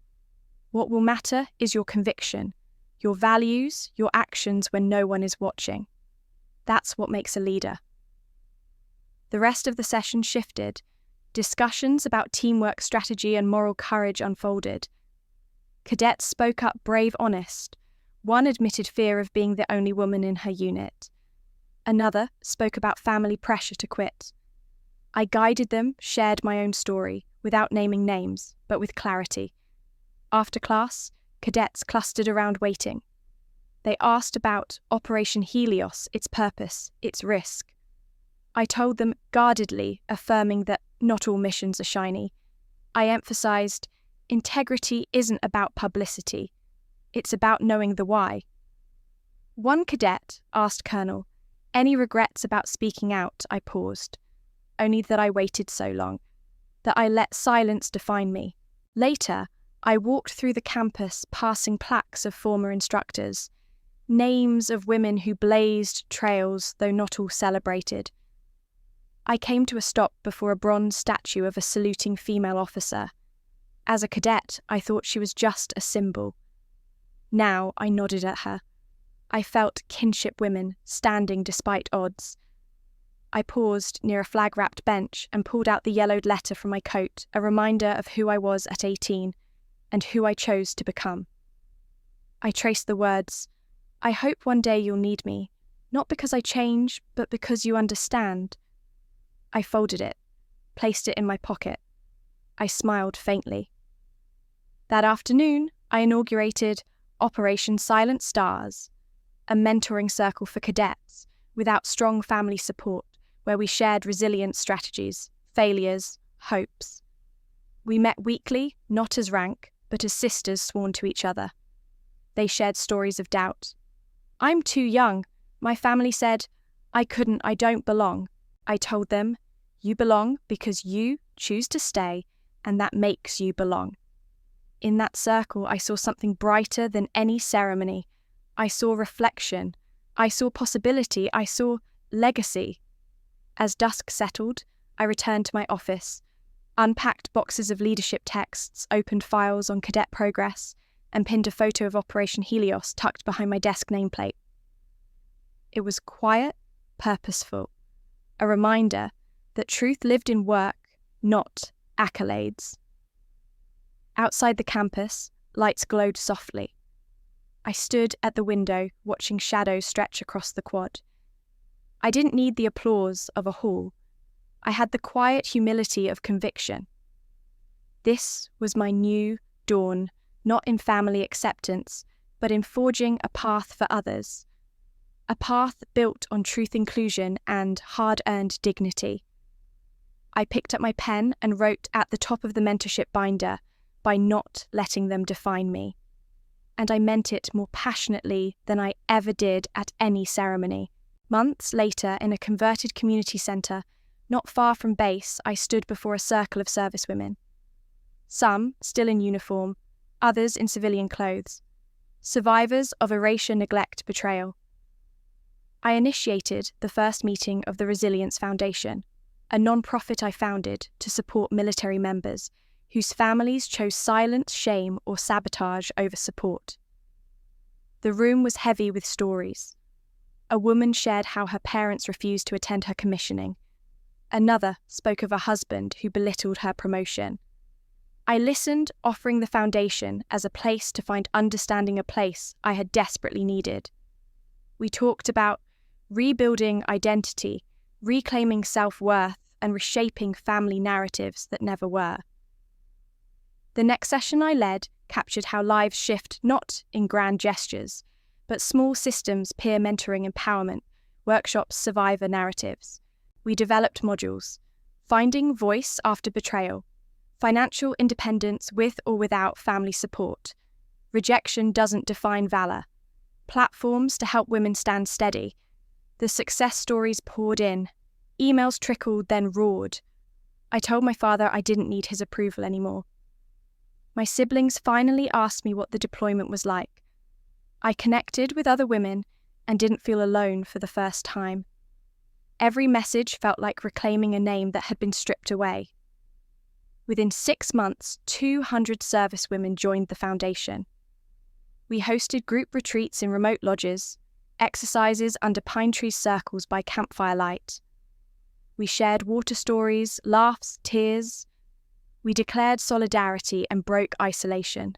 What will matter is your conviction, your values, your actions when no one is watching. That's what makes a leader. The rest of the session shifted. Discussions about teamwork, strategy, and moral courage unfolded. Cadets spoke up brave, honest. One admitted fear of being the only woman in her unit. Another spoke about family pressure to quit. I guided them, shared my own story, without naming names, but with clarity. After class, cadets clustered around waiting. They asked about Operation Helios, its purpose, its risk. I told them guardedly, affirming that not all missions are shiny. I emphasized, integrity isn't about publicity. It's about knowing the why. One cadet asked Colonel, "Any regrets about speaking out?" I paused. Only that I waited so long, that I let silence define me. Later, I walked through the campus, passing plaques of former instructors, names of women who blazed trails, though not all celebrated. I came to a stop before a bronze statue of a saluting female officer. As a cadet, I thought she was just a symbol. Now I nodded at her. I felt kinship women, standing despite odds. I paused near a flag-wrapped bench and pulled out the yellowed letter from my coat, a reminder of who I was at 18 and who I chose to become. I traced the words, "I hope one day you'll need me, not because I change, but because you understand." I folded it, placed it in my pocket. I smiled faintly. That afternoon, I inaugurated Operation Silent Stars, a mentoring circle for cadets without strong family support, where we shared resilience strategies, failures, hopes. We met weekly, not as rank, but as sisters sworn to each other. They shared stories of doubt. "I'm too young," my family said. "I don't belong." I told them, "You belong because you choose to stay, and that makes you belong." In that circle, I saw something brighter than any ceremony. I saw reflection. I saw possibility. I saw legacy. As dusk settled, I returned to my office, unpacked boxes of leadership texts, opened files on cadet progress, and pinned a photo of Operation Helios tucked behind my desk nameplate. It was quiet, purposeful, a reminder that truth lived in work, not accolades. Outside the campus, lights glowed softly. I stood at the window, watching shadows stretch across the quad. I didn't need the applause of a hall. I had the quiet humility of conviction. This was my new dawn, not in family acceptance, but in forging a path for others. A path built on truth, inclusion, and hard-earned dignity. I picked up my pen and wrote at the top of the mentorship binder, "By not letting them define me." And I meant it more passionately than I ever did at any ceremony. Months later, in a converted community centre, not far from base, I stood before a circle of servicewomen. Some still in uniform, others in civilian clothes. Survivors of erasure, neglect, betrayal. I initiated the first meeting of the Resilience Foundation, a non-profit I founded to support military members whose families chose silence, shame, or sabotage over support. The room was heavy with stories. A woman shared how her parents refused to attend her commissioning. Another spoke of a husband who belittled her promotion. I listened, offering the foundation as a place to find understanding, a place I had desperately needed. We talked about rebuilding identity, reclaiming self-worth, and reshaping family narratives that never were. The next session I led captured how lives shift not in grand gestures, but small systems, peer mentoring, empowerment, workshops, survivor narratives. We developed modules: finding voice after betrayal, financial independence with or without family support, rejection doesn't define valor, platforms to help women stand steady. The success stories poured in, emails trickled, then roared. I told my father I didn't need his approval anymore. My siblings finally asked me what the deployment was like. I connected with other women and didn't feel alone for the first time. Every message felt like reclaiming a name that had been stripped away. Within 6 months, 200 servicewomen joined the foundation. We hosted group retreats in remote lodges, exercises under pine tree circles by campfire light. We shared water stories, laughs, tears. We declared solidarity and broke isolation.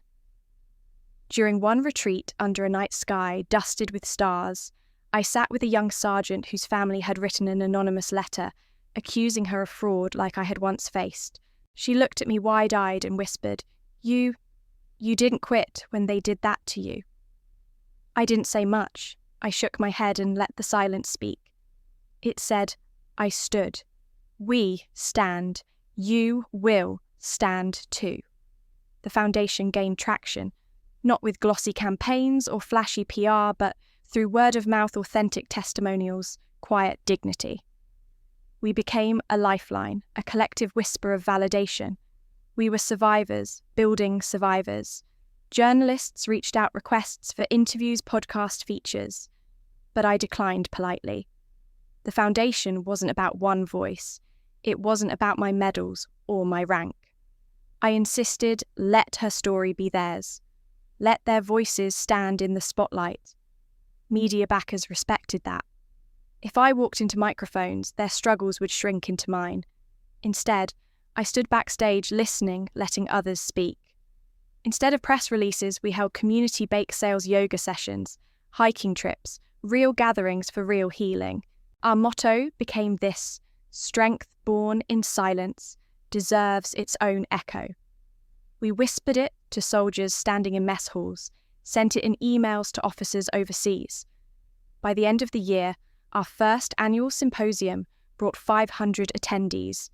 During one retreat under a night sky dusted with stars, I sat with a young sergeant whose family had written an anonymous letter, accusing her of fraud like I had once faced. She looked at me wide-eyed and whispered, You didn't quit when they did that to you." I didn't say much. I shook my head and let the silence speak. It said, "I stood. We stand. You will stand too." The foundation gained traction, not with glossy campaigns or flashy PR, but through word-of-mouth authentic testimonials, quiet dignity. We became a lifeline, a collective whisper of validation. We were survivors, building survivors. Journalists reached out requests for interviews, podcast features, but I declined politely. The foundation wasn't about one voice. It wasn't about my medals or my rank. I insisted, let her story be theirs. Let their voices stand in the spotlight. Media backers respected that. If I walked into microphones, their struggles would shrink into mine. Instead, I stood backstage listening, letting others speak. Instead of press releases, we held community bake sales yoga sessions, hiking trips, real gatherings for real healing. Our motto became this: strength born in silence deserves its own echo. We whispered it to soldiers standing in mess halls, sent it in emails to officers overseas. By the end of the year, our first annual symposium brought 500 attendees,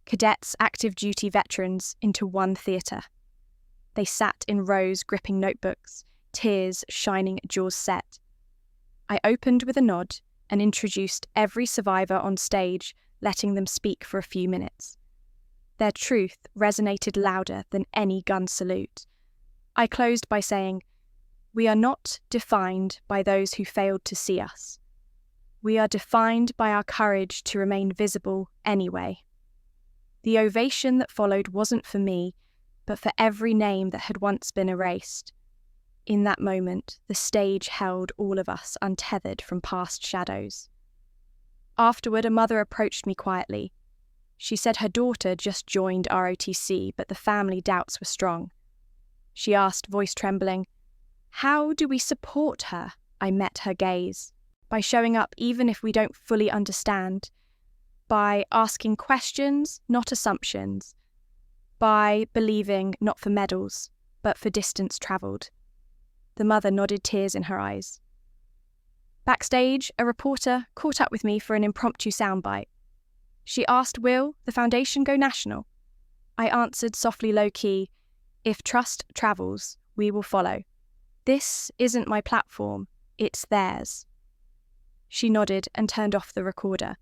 cadets, active duty veterans, into one theatre. They sat in rows gripping notebooks, tears shining jaws set. I opened with a nod and introduced every survivor on stage, letting them speak for a few minutes. Their truth resonated louder than any gun salute. I closed by saying, "We are not defined by those who failed to see us. We are defined by our courage to remain visible anyway." The ovation that followed wasn't for me, but for every name that had once been erased. In that moment, the stage held all of us untethered from past shadows. Afterward, a mother approached me quietly. She said her daughter just joined ROTC, but the family doubts were strong. She asked, voice trembling, "How do we support her?" I met her gaze. By showing up even if we don't fully understand. By asking questions, not assumptions. By believing not for medals, but for distance travelled. The mother nodded, tears in her eyes. Backstage, a reporter caught up with me for an impromptu soundbite. She asked, "Will the foundation go national?" I answered softly, low-key, "If trust travels, we will follow. This isn't my platform, it's theirs." She nodded and turned off the recorder.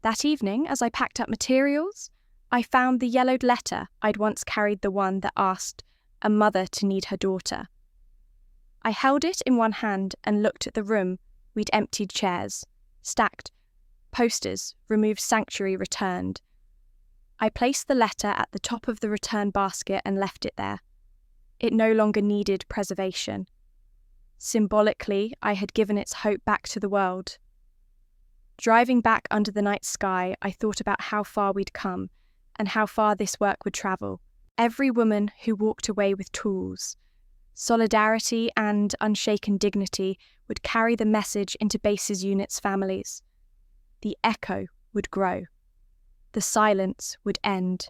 That evening, as I packed up materials, I found the yellowed letter I'd once carried, the one that asked a mother to need her daughter. I held it in one hand and looked at the room. We'd emptied chairs, stacked, posters, removed sanctuary, returned. I placed the letter at the top of the return basket and left it there. It no longer needed preservation. Symbolically, I had given its hope back to the world. Driving back under the night sky, I thought about how far we'd come and how far this work would travel. Every woman who walked away with tools, solidarity and unshaken dignity would carry the message into bases units' families. The echo would grow. The silence would end.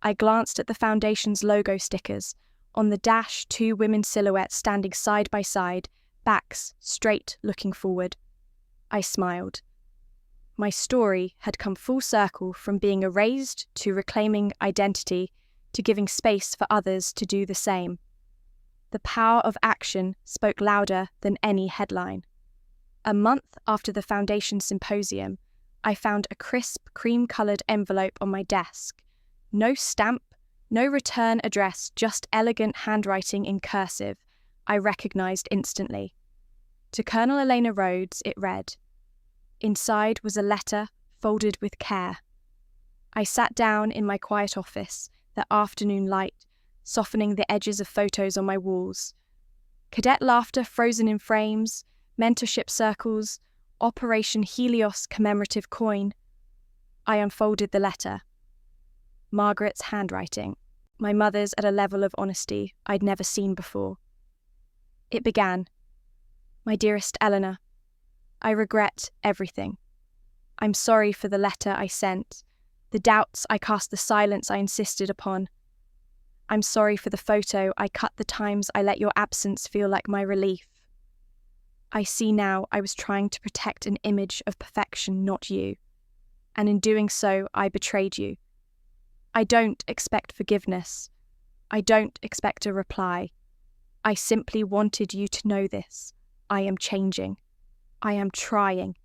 I glanced at the Foundation's logo stickers. On the dash, 2 women silhouettes standing side by side, backs straight looking forward. I smiled. My story had come full circle, from being erased to reclaiming identity to giving space for others to do the same. The power of action spoke louder than any headline. A month after the Foundation Symposium, I found a crisp, cream-coloured envelope on my desk. No stamp, no return address, just elegant handwriting in cursive. I recognised instantly. To Colonel Elena Rhodes, it read. Inside was a letter folded with care. I sat down in my quiet office, the afternoon light softening the edges of photos on my walls. Cadet laughter frozen in frames, mentorship circles, Operation Helios commemorative coin. I unfolded the letter. Margaret's handwriting, my mother's, at a level of honesty I'd never seen before. It began, "My dearest Eleanor, I regret everything. I'm sorry for the letter I sent, the doubts I cast, the silence I insisted upon. I'm sorry for the photo I cut, the times I let your absence feel like my relief. I see now I was trying to protect an image of perfection, not you. And in doing so, I betrayed you. I don't expect forgiveness. I don't expect a reply. I simply wanted you to know this. I am changing. I am trying.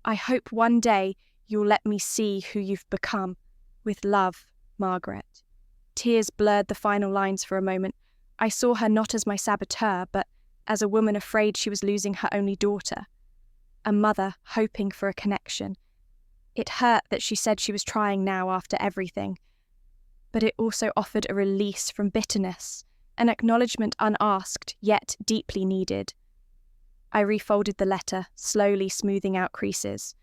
I hope one day you'll let me see who you've become. With love, Margaret." Tears blurred the final lines for a moment. I saw her not as my saboteur, but as a woman afraid she was losing her only daughter. A mother hoping for a connection. It hurt that she said she was trying now after everything. But it also offered a release from bitterness, an acknowledgement unasked, yet deeply needed. I refolded the letter, slowly smoothing out creases.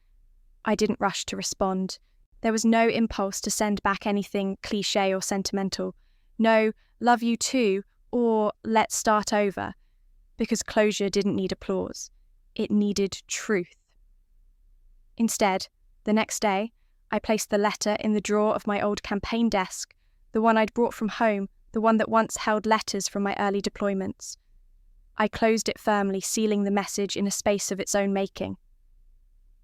I didn't rush to respond. There was no impulse to send back anything cliché or sentimental. No, love you too, or let's start over. Because closure didn't need applause. It needed truth. Instead, the next day, I placed the letter in the drawer of my old campaign desk, the one I'd brought from home, the one that once held letters from my early deployments. I closed it firmly, sealing the message in a space of its own making.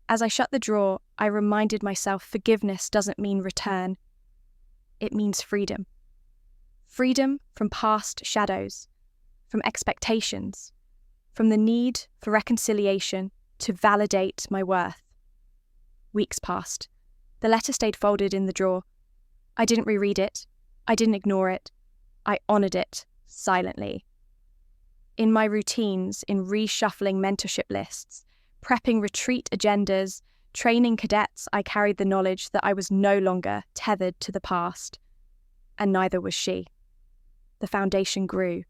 As I shut the drawer, I reminded myself forgiveness doesn't mean return. It means freedom. Freedom from past shadows, from expectations, from the need for reconciliation to validate my worth. Weeks passed. The letter stayed folded in the drawer. I didn't reread it. I didn't ignore it. I honoured it silently. In my routines, in reshuffling mentorship lists, prepping retreat agendas, training cadets, I carried the knowledge that I was no longer tethered to the past. And neither was she. The foundation grew.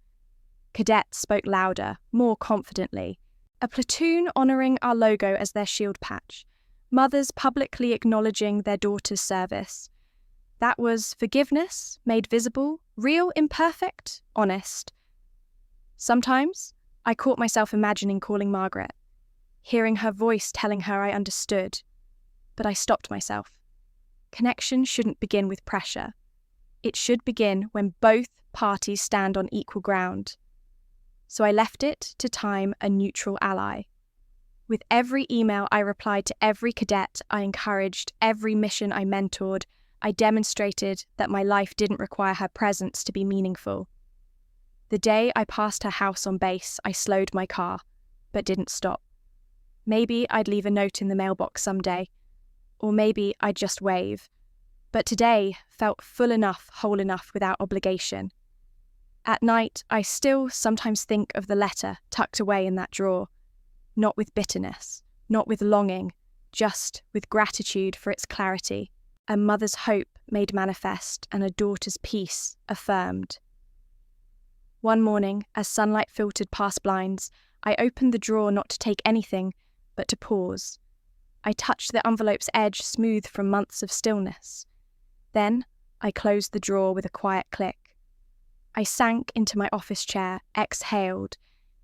Cadets spoke louder, more confidently. A platoon honouring our logo as their shield patch. Mothers publicly acknowledging their daughters' service. That was forgiveness, made visible, real, imperfect, honest. Sometimes, I caught myself imagining calling Margaret, hearing her voice telling her I understood. But I stopped myself. Connection shouldn't begin with pressure. It should begin when both parties stand on equal ground. So I left it to time a neutral ally. With every email I replied to every cadet I encouraged, every mission I mentored, I demonstrated that my life didn't require her presence to be meaningful. The day I passed her house on base, I slowed my car, but didn't stop. Maybe I'd leave a note in the mailbox someday, or maybe I'd just wave. But today felt full enough, whole enough without obligation. At night, I still sometimes think of the letter tucked away in that drawer, not with bitterness, not with longing, just with gratitude for its clarity, a mother's hope made manifest and a daughter's peace affirmed. One morning, as sunlight filtered past blinds, I opened the drawer not to take anything, but to pause. I touched the envelope's edge smooth from months of stillness. Then, I closed the drawer with a quiet click. I sank into my office chair, exhaled,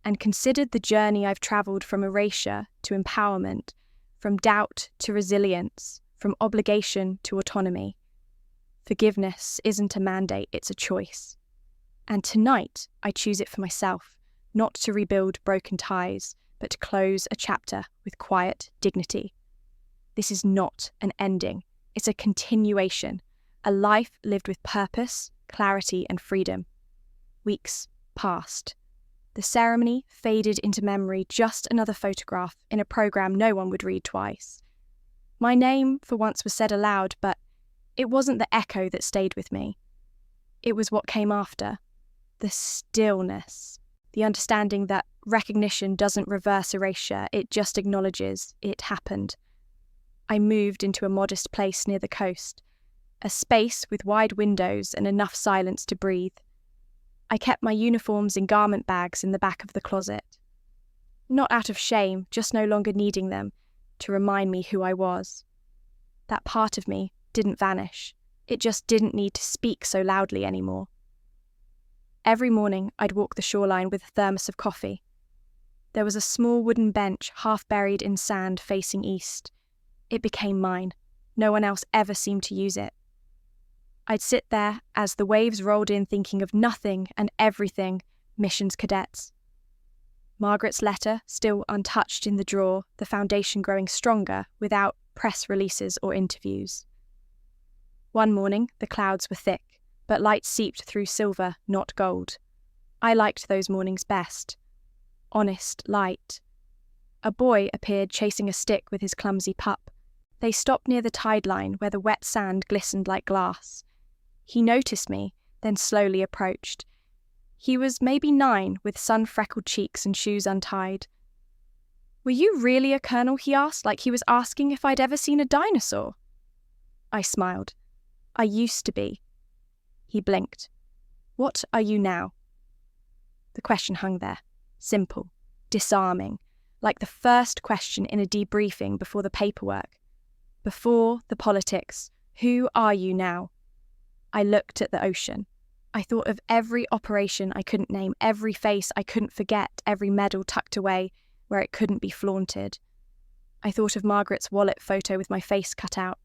and considered the journey I've travelled from erasure to empowerment, from doubt to resilience, from obligation to autonomy. Forgiveness isn't a mandate, it's a choice. And tonight, I choose it for myself, not to rebuild broken ties, but to close a chapter with quiet dignity. This is not an ending, it's a continuation, a life lived with purpose, clarity, and freedom. Weeks passed. The ceremony faded into memory, just another photograph in a program no one would read twice. My name, for once, was said aloud, but it wasn't the echo that stayed with me. It was what came after. The stillness. The understanding that recognition doesn't reverse erasure, it just acknowledges it happened. I moved into a modest place near the coast, a space with wide windows and enough silence to breathe. I kept my uniforms in garment bags in the back of the closet. Not out of shame, just no longer needing them to remind me who I was. That part of me didn't vanish. It just didn't need to speak so loudly anymore. Every morning, I'd walk the shoreline with a thermos of coffee. There was a small wooden bench half buried in sand facing east. It became mine. No one else ever seemed to use it. I'd sit there as the waves rolled in, thinking of nothing and everything missions cadets. Margaret's letter still untouched in the drawer, the foundation growing stronger without press releases or interviews. One morning, the clouds were thick, but light seeped through silver, not gold. I liked those mornings best. Honest light. A boy appeared chasing a stick with his clumsy pup. They stopped near the tide line where the wet sand glistened like glass. He noticed me, then slowly approached. He was maybe 9, with sun-freckled cheeks and shoes untied. "Were you really a colonel?" he asked, like he was asking if I'd ever seen a dinosaur. I smiled. "I used to be." He blinked. "What are you now?" The question hung there, simple, disarming, like the first question in a debriefing before the paperwork, before the politics. Who are you now? I looked at the ocean. I thought of every operation I couldn't name, every face I couldn't forget, every medal tucked away where it couldn't be flaunted. I thought of Margaret's wallet photo with my face cut out.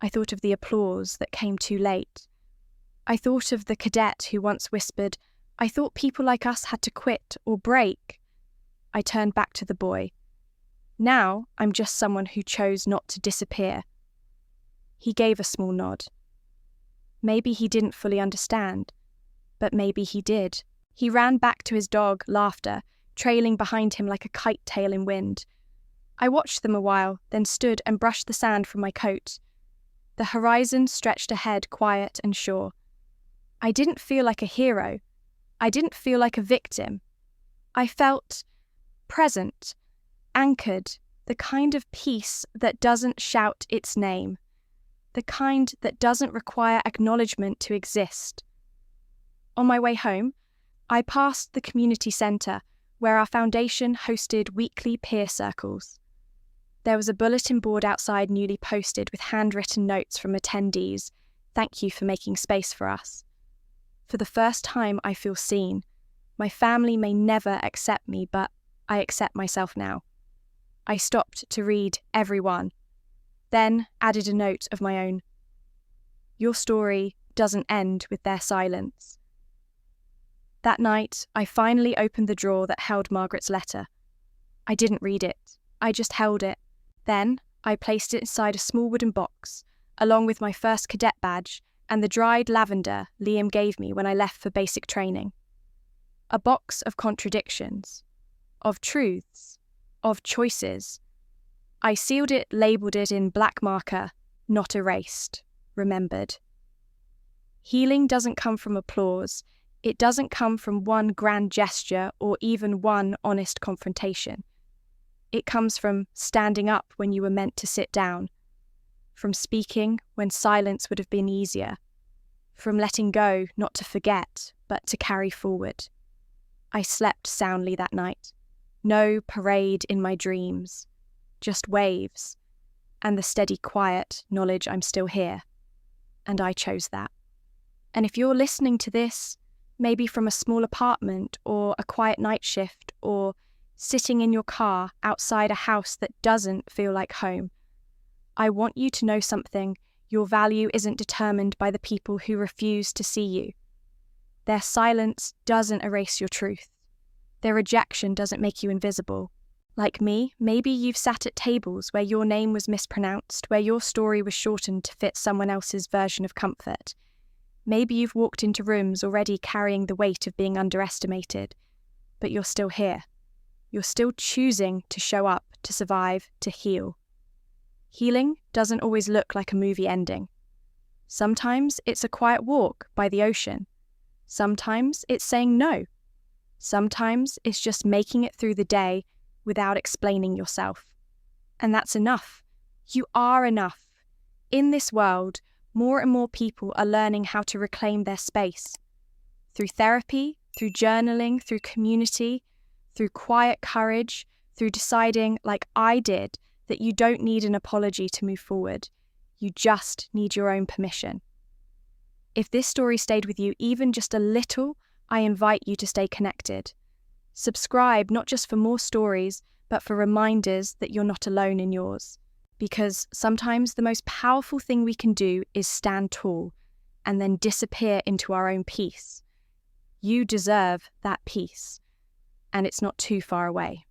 I thought of the applause that came too late. I thought of the cadet who once whispered, "I thought people like us had to quit or break." I turned back to the boy. Now I'm just someone who chose not to disappear. He gave a small nod. Maybe he didn't fully understand, but maybe he did. He ran back to his dog, Laughter, trailing behind him like a kite tail in wind. I watched them a while, then stood and brushed the sand from my coat. The horizon stretched ahead, quiet and sure. I didn't feel like a hero. I didn't feel like a victim. I felt present, anchored, the kind of peace that doesn't shout its name, the kind that doesn't require acknowledgement to exist. On my way home, I passed the community centre where our foundation hosted weekly peer circles. There was a bulletin board outside newly posted with handwritten notes from attendees. "Thank you for making space for us." For the first time, I feel seen. My family may never accept me, but I accept myself now. I stopped to read every one, then added a note of my own. Your story doesn't end with their silence. That night, I finally opened the drawer that held Margaret's letter. I didn't read it. I just held it. Then, I placed it inside a small wooden box, along with my first cadet badge and the dried lavender Liam gave me when I left for basic training. A box of contradictions, of truths, of choices. I sealed it, labelled it in black marker, not erased, remembered. Healing doesn't come from applause. It doesn't come from one grand gesture or even one honest confrontation. It comes from standing up when you were meant to sit down, from speaking when silence would have been easier, from letting go not to forget, but to carry forward. I slept soundly that night. No parade in my dreams, just waves, and the steady quiet knowledge I'm still here. And I chose that. And if you're listening to this, maybe from a small apartment or a quiet night shift or sitting in your car outside a house that doesn't feel like home, I want you to know something. Your value isn't determined by the people who refuse to see you. Their silence doesn't erase your truth. Their rejection doesn't make you invisible. Like me, maybe you've sat at tables where your name was mispronounced, where your story was shortened to fit someone else's version of comfort. Maybe you've walked into rooms already carrying the weight of being underestimated, but you're still here. You're still choosing to show up, to survive, to heal. Healing doesn't always look like a movie ending. Sometimes it's a quiet walk by the ocean. Sometimes it's saying no. Sometimes it's just making it through the day without explaining yourself. And that's enough. You are enough. In this world, more and more people are learning how to reclaim their space. Through therapy, through journaling, through community, through quiet courage, through deciding, like I did, that you don't need an apology to move forward. You just need your own permission. If this story stayed with you even just a little, I invite you to stay connected. Subscribe not just for more stories, but for reminders that you're not alone in yours. Because sometimes the most powerful thing we can do is stand tall and then disappear into our own peace. You deserve that peace, and it's not too far away.